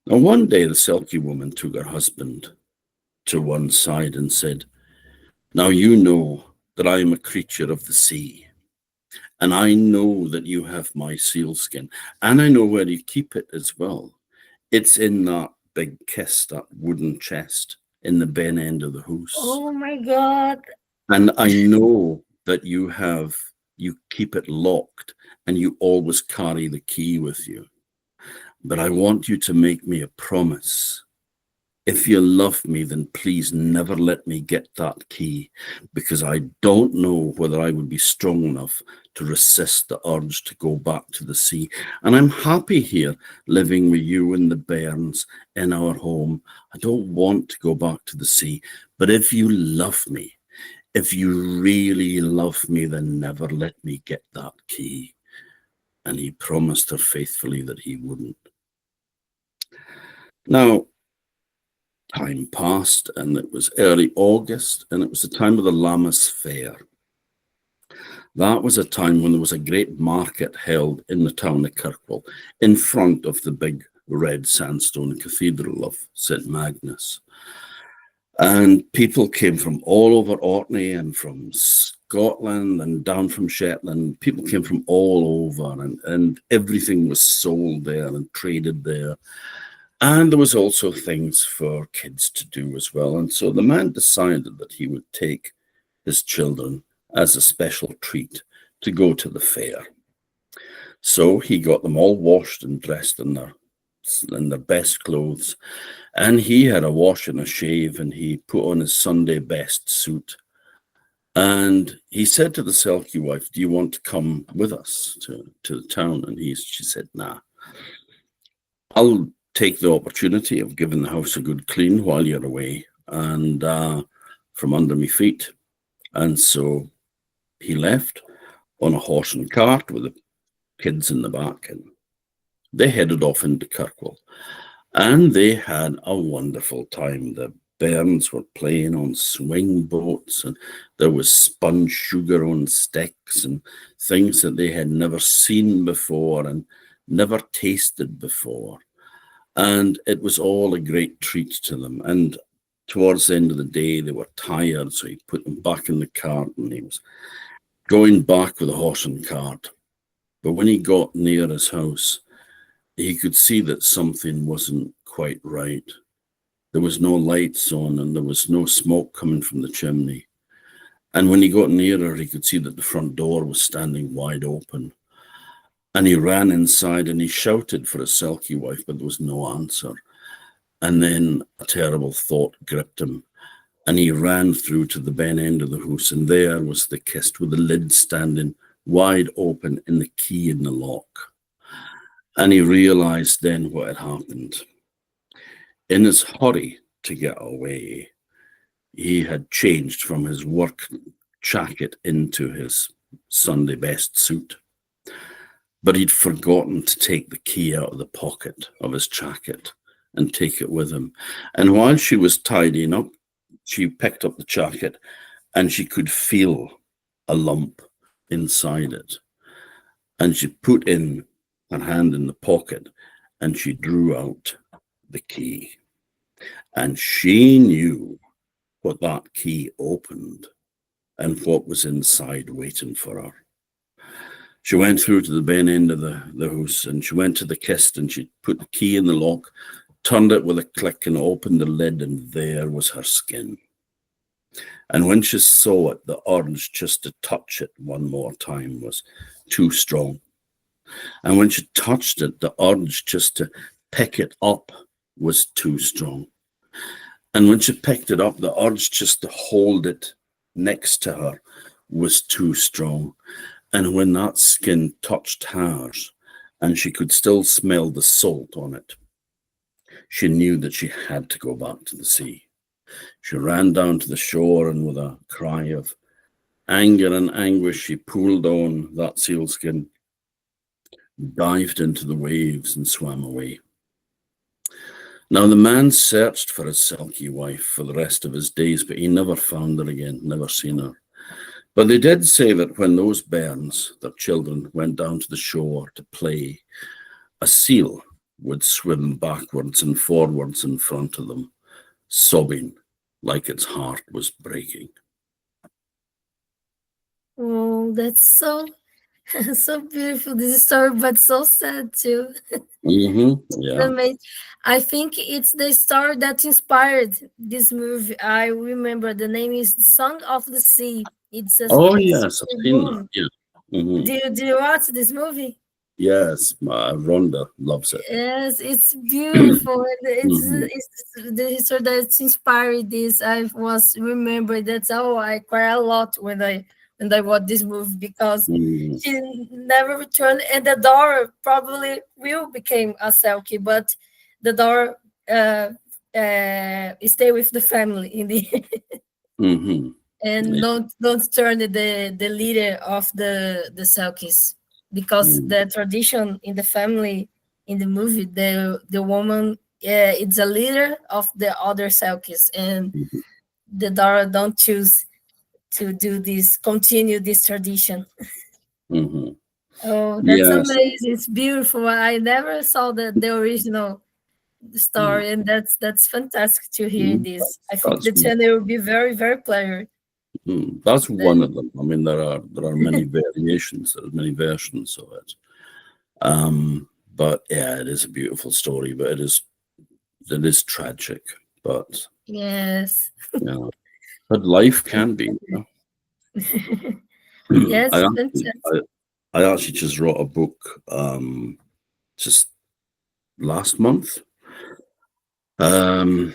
Now, one day the Selkie woman took her husband to one side and said, "Now you know that I am a creature of the sea, and I know that you have my sealskin, and I know where you keep it as well. It's in that big chest, that wooden chest in the ben end of the house. Oh my God. And I know that you keep it locked and you always carry the key with you. But I want you to make me a promise. If you love me, then please never let me get that key, because I don't know whether I would be strong enough to resist the urge to go back to the sea. And I'm happy here living with you in the bairns in our home. I don't want to go back to the sea. But if you love me, if you really love me, then never let me get that key." And he promised her faithfully that he wouldn't. Now, time passed, and it was early August, and it was the time of the Lammas Fair. That was a time when there was a great market held in the town of Kirkwall, in front of the big red sandstone cathedral of St. Magnus. And people came from all over Orkney and from Scotland and down from Shetland. People came from all over, and everything was sold there and traded there. And there was also things for kids to do as well. And so the man decided that he would take his children as a special treat to go to the fair. So he got them all washed and dressed in their best clothes. And he had a wash and a shave, and he put on his Sunday best suit. And he said to the Selkie wife, "Do you want to come with us to the town?" And she said, "Nah. I'll take the opportunity of giving the house a good clean while you're away, and from under me feet." And so he left on a horse and cart with the kids in the back, and they headed off into Kirkwall. And they had a wonderful time. The bairns were playing on swing boats, and there was spun sugar on sticks and things that they had never seen before and never tasted before. And it was all a great treat to them. And towards the end of the day, they were tired, so he put them back in the cart, and he was going back with the horse and cart. But when he got near his house, he could see that something wasn't quite right. There was no lights on, and there was no smoke coming from the chimney. And when he got nearer, he could see that the front door was standing wide open. And he ran inside and he shouted for his Selkie wife, but there was no answer. And then a terrible thought gripped him, and he ran through to the ben end of the house, and there was the kist with the lid standing wide open and the key in the lock. And he realized then what had happened. In his hurry to get away, he had changed from his work jacket into his Sunday best suit. But he'd forgotten to take the key out of the pocket of his jacket and take it with him. And while she was tidying up, she picked up the jacket, and she could feel a lump inside it. And she put in her hand in the pocket, and she drew out the key. And she knew what that key opened and what was inside waiting for her. She went through to the ben end of the house, and she went to the kist, and she put the key in the lock, turned it with a click, and opened the lid, and there was her skin. And when she saw it, the urge just to touch it one more time was too strong. And when she touched it, the urge just to pick it up was too strong. And when she picked it up, the urge just to hold it next to her was too strong. And when that skin touched hers, and she could still smell the salt on it, she knew that she had to go back to the sea. She ran down to the shore, and with a cry of anger and anguish, she pulled on that sealskin, dived into the waves, and swam away. Now the man searched for his Selkie wife for the rest of his days, but he never found her again, never seen her. But they did say that when those bairns, their children, went down to the shore to play, a seal would swim backwards and forwards in front of them, sobbing like its heart was breaking. Oh, that's so so beautiful, this story, but so sad too. Yeah. Amazing. I think it's the story that inspired this movie. I remember the name is Song of the Sea. Oh, It's yes, I've a seen that. boom. Yeah. Hmm. Do you watch this movie? Yes, Rhonda loves it. Yes, it's beautiful. And Hmm. it's the history that inspired this. I was remembered that's how I cry a lot when I watch this movie because Hmm. she never returned, and the daughter probably will become a Selkie, but the daughter stay with the family in the Hmm. and don't turn the leader of the Selkies because the tradition in the family in the movie the woman it's a leader of the other Selkies and the daughter don't choose to do this continue this tradition. Hmm. Oh, that's Yes. amazing! It's beautiful. I never saw the original story, and that's fantastic to hear Mhm. this. I think That's the channel will be very very pleasure. that's one of them. I mean, there are many variations. There are many versions of it. But yeah, it is a beautiful story, but it is tragic. But Yes. yeah, but life can be. Yes, I actually, fantastic. I actually just wrote a book just last month. Um,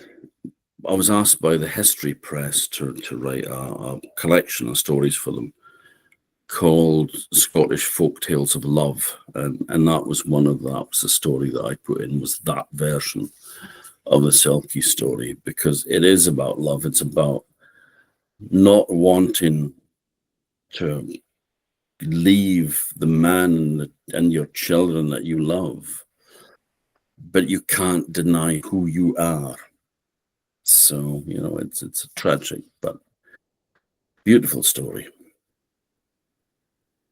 I was asked by the History Press to write a collection of stories for them called Scottish Folk Tales of Love, and that was the story that I put in was that version of the Selkie story because it is about love. It's about not wanting to leave the man and your children that you love, but you can't deny who you are. So it's a tragic but beautiful story.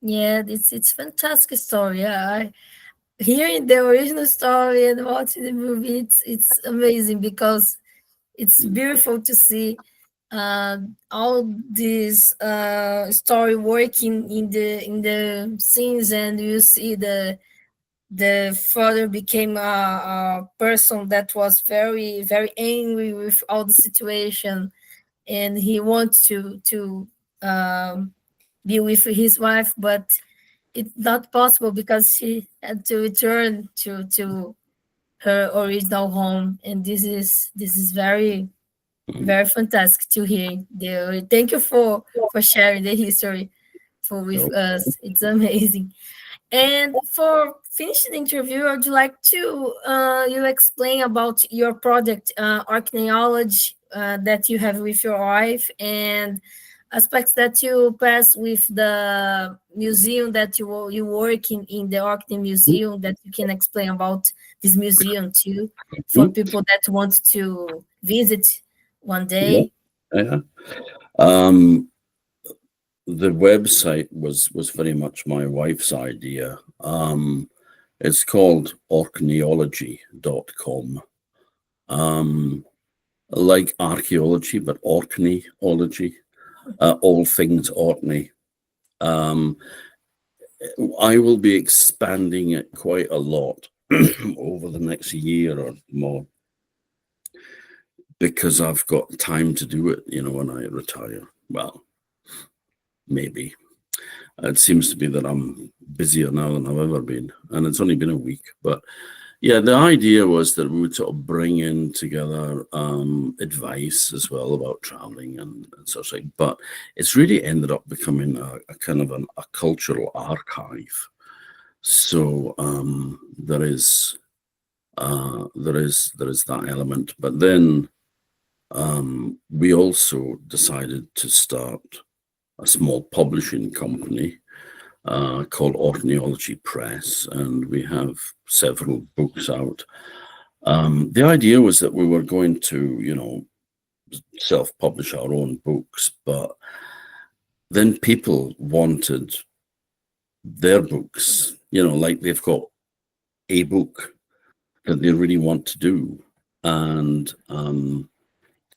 Yeah, it's fantastic story. Yeah, hearing the original story and watching the movie, it's amazing because it's beautiful to see uh, all this story working in the scenes, and you see the father became a person that was very very angry with all the situation, and he wants to um, be with his wife, but it's not possible because she had to return to her original home, and this is very Mhm. very fantastic to hear. Thank you for sharing the history for with So, us. It's amazing. And for finishing the interview, I'd like to you explain about your project, archaeology, that you have with your wife, and aspects that you pass with the museum that you work in the Arctic Museum that you can explain about this museum too for mhm, people that want to visit one yeah, day. yeah. Um, the website was very much my wife's idea. It's called orkneyology.com. Like archaeology, but Orkneyology, all things Orkney. Um, I will be expanding it quite a lot over the next year or more because I've got time to do it, when I retire. Well, maybe. It seems to be that I'm busier now than I've ever been, and it's only been a week. But yeah, the idea was that we would sort of bring in together advice as well about traveling and such like. But it's really ended up becoming a kind of a cultural archive. So there is that element, but then we also decided to start a small publishing company called Orkneyology Press, and we have several books out. The idea was that we were going to, self-publish our own books, but then people wanted their books, like they've got a book that they really want to do. And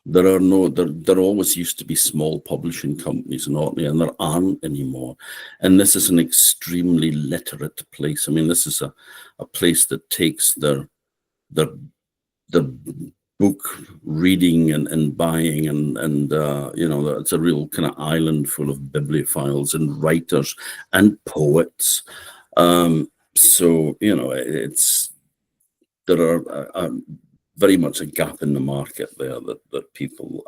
there always used to be small publishing companies in Orkney, and there aren't anymore. And this is an extremely literate place. I mean, this is a place that takes their book reading and buying and it's a real kind of island full of bibliophiles and writers and poets. So there are very much a gap in the market there that people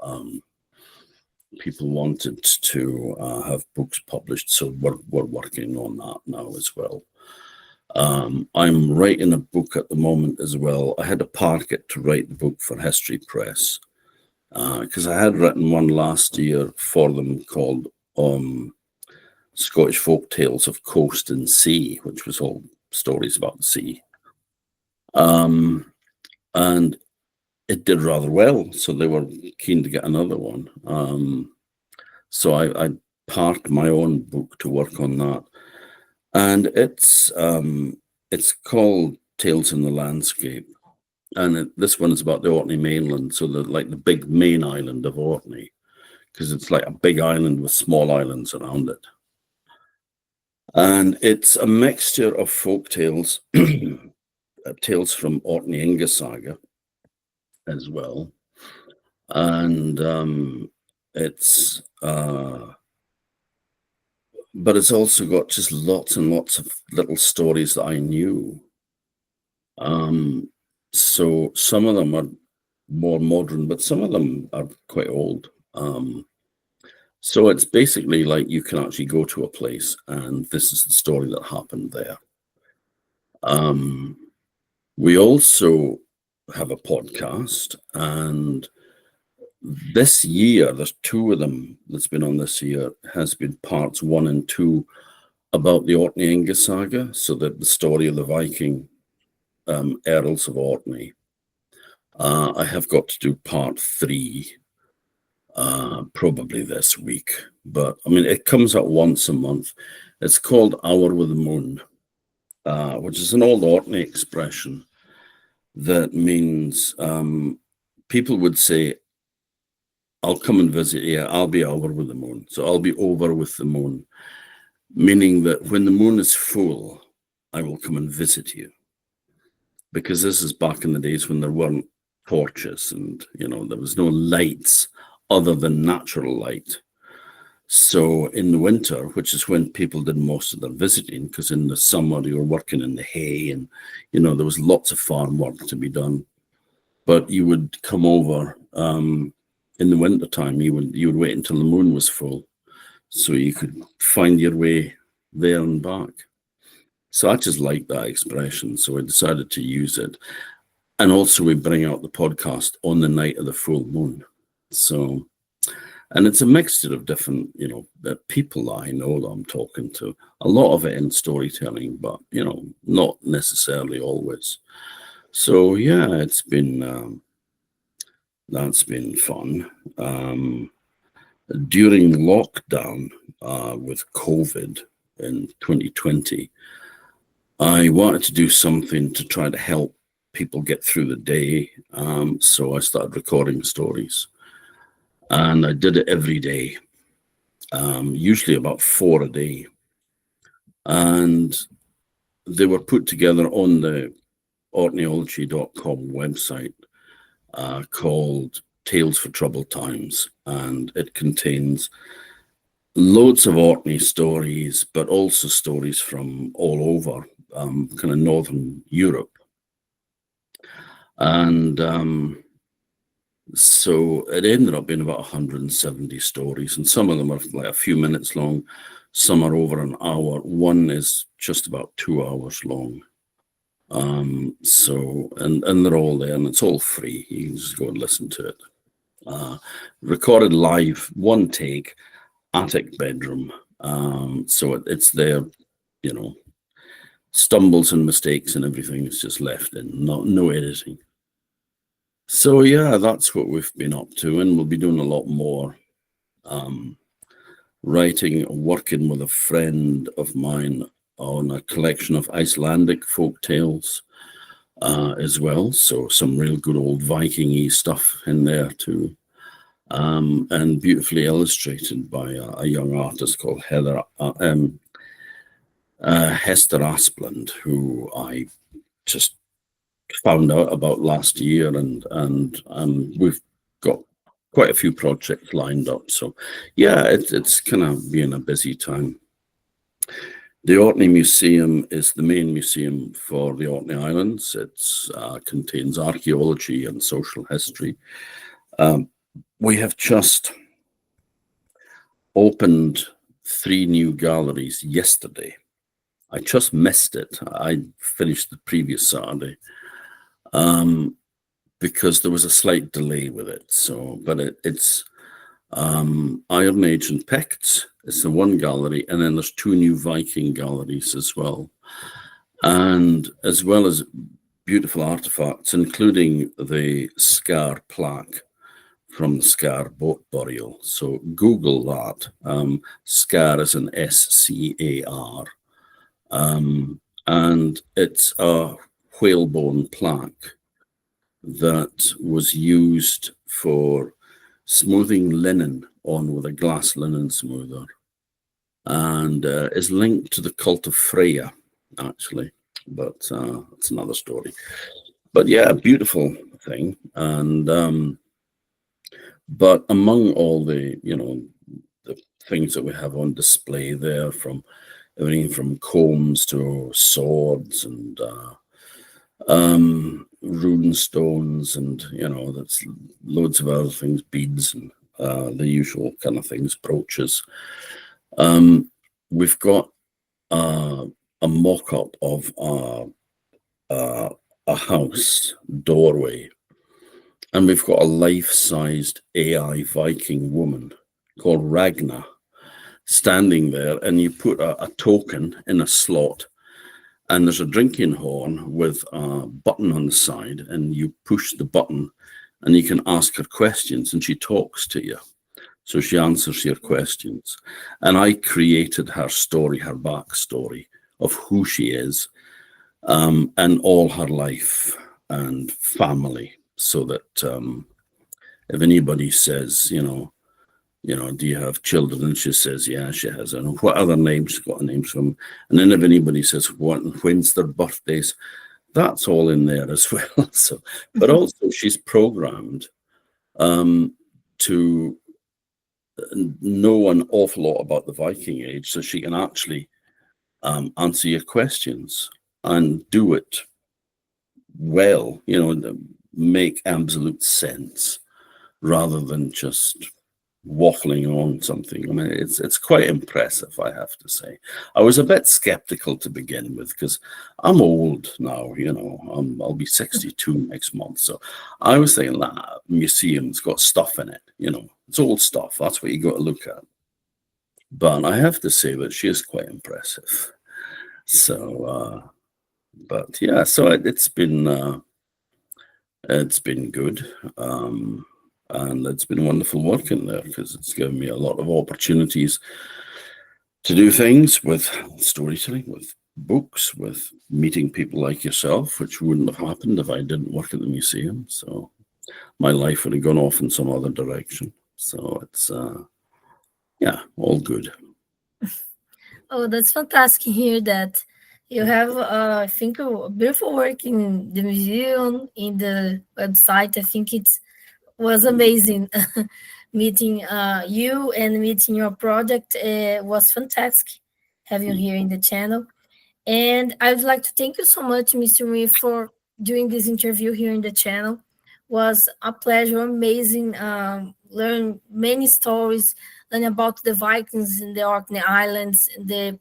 wanted to have books published. So we're working on that now as well. I'm writing a book at the moment as well. I had to park it to write the book for History Press because I had written one last year for them called Scottish Folk Tales of Coast and Sea, which was all stories about the sea. And it did rather well, so they were keen to get another one. So I parked my own book to work on that. And it's called Tales in the Landscape, and this one is about the Orkney mainland, so the big main island of Orkney, because it's like a big island with small islands around it. And it's a mixture of folk tales, tales from Orkney Inga Saga as well, and but it's also got just lots and lots of little stories that I knew. So some of them are more modern, but some of them are quite old. So it's basically like you can actually go to a place and this is the story that happened there. We also have a podcast, and this year, there's two of them that's been on this year, has been parts 1 and 2 about the Orkney Inga Saga, so that the story of the Viking Earls of Orkney. I have got to do part 3 probably this week, but I mean, it comes out once a month. It's called Hour with the Moon, which is an old Orkney expression that means people would say, I'll come and visit you, I'll be over with the moon. So I'll be over with the moon, meaning that when the moon is full, I will come and visit you. Because this is back in the days when there weren't torches and, there was no lights other than natural light. So in the winter, which is when people did most of their visiting, because in the summer you were working in the hay and, there was lots of farm work to be done. But you would come over, in the winter time, you would wait until the moon was full, so you could find your way there and back. So I just like that expression, so I decided to use it. And also we bring out the podcast on the night of the full moon. So, and it's a mixture of different, people that I know that I'm talking to. A lot of it in storytelling, but, not necessarily always. So yeah, it's been... that's been fun. During lockdown with COVID in 2020, I wanted to do something to try to help people get through the day. So I started recording stories, and I did it every day, usually about 4 a day. And they were put together on the orkneyology.com website. Called Tales for Troubled Times, and it contains loads of Orkney stories, but also stories from all over, kind of Northern Europe. And so it ended up being about 170 stories, and some of them are like a few minutes long, some are over an hour. One is just about 2 hours long. So, and they're all there, and it's all free. You can just go and listen to it. Recorded live, one take, attic bedroom. So it's there, stumbles and mistakes and everything is just left in, no editing. So yeah, that's what we've been up to, and we'll be doing a lot more. working with a friend of mine on a collection of Icelandic folk tales as well. So some real good old Viking-y stuff in there too. And beautifully illustrated by a young artist called Hester Asplund, who I just found out about last year, and we've got quite a few projects lined up. So yeah, it's kind of been a busy time. The Orkney Museum is the main museum for the Orkney Islands. It contains archaeology and social history. We have just opened 3 new galleries yesterday. I just missed it. I finished the previous Saturday because there was a slight delay with it. So, but it's Iron Age and Picts. It's the one gallery, and then there's 2 new Viking galleries as well. And as well as beautiful artifacts, including the Scar plaque from the Scar boat burial. So Google that. Scar is an SCAR. And it's a whalebone plaque that was used for smoothing linen on with a glass linen smoother, and is linked to the cult of Freya, actually, but it's another story. But yeah, a beautiful thing. And but among all the the things that we have on display there, from everything from combs to swords and rune stones, and that's loads of other things, beads and the usual kind of things, brooches. We've got a mock-up of a house doorway, and we've got a life-sized AI Viking woman called Ragna standing there, and you put a token in a slot, and there's a drinking horn with a button on the side, and you push the button and you can ask her questions, and she talks to you. So she answers your questions. And I created her story, her backstory of who she is, and all her life and family, so that if anybody says, do you have children? And she says, yeah, she has. And what other names? She's got names from. And then if anybody says, when's their birthdays? That's all in there as well. So, but also she's programmed to know an awful lot about the Viking Age, so she can actually answer your questions and do it well, make absolute sense rather than just waffling on something. I mean, it's quite impressive, I have to say. I was a bit skeptical to begin with because I'm old now, I'll be 62 next month. So I was thinking, museum's got stuff in it, it's old stuff. That's what you got to look at. But I have to say that she is quite impressive. So, but yeah, so it's been good. And it's been wonderful working there because it's given me a lot of opportunities to do things with storytelling, with books, with meeting people like yourself, which wouldn't have happened if I didn't work at the museum. So my life would have gone off in some other direction. So it's, all good. Oh, that's fantastic to hear that you have, I think, a beautiful work in the museum, in the website. I think it was amazing meeting you and meeting your project. It was fantastic having you here in the channel. And I would like to thank you so much, Mr. Muir, for doing this interview here in the channel. Was a pleasure, amazing. Learn many stories, learn about the Vikings in the Orkney Islands, the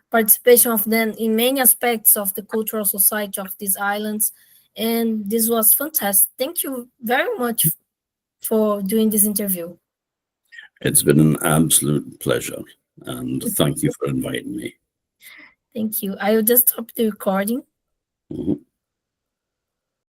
participation of them in many aspects of the cultural society of these islands. And this was fantastic. Thank you very much for doing this interview. It's been an absolute pleasure, and thank you for inviting me. Thank you. I will just stop the recording. Mm-hmm.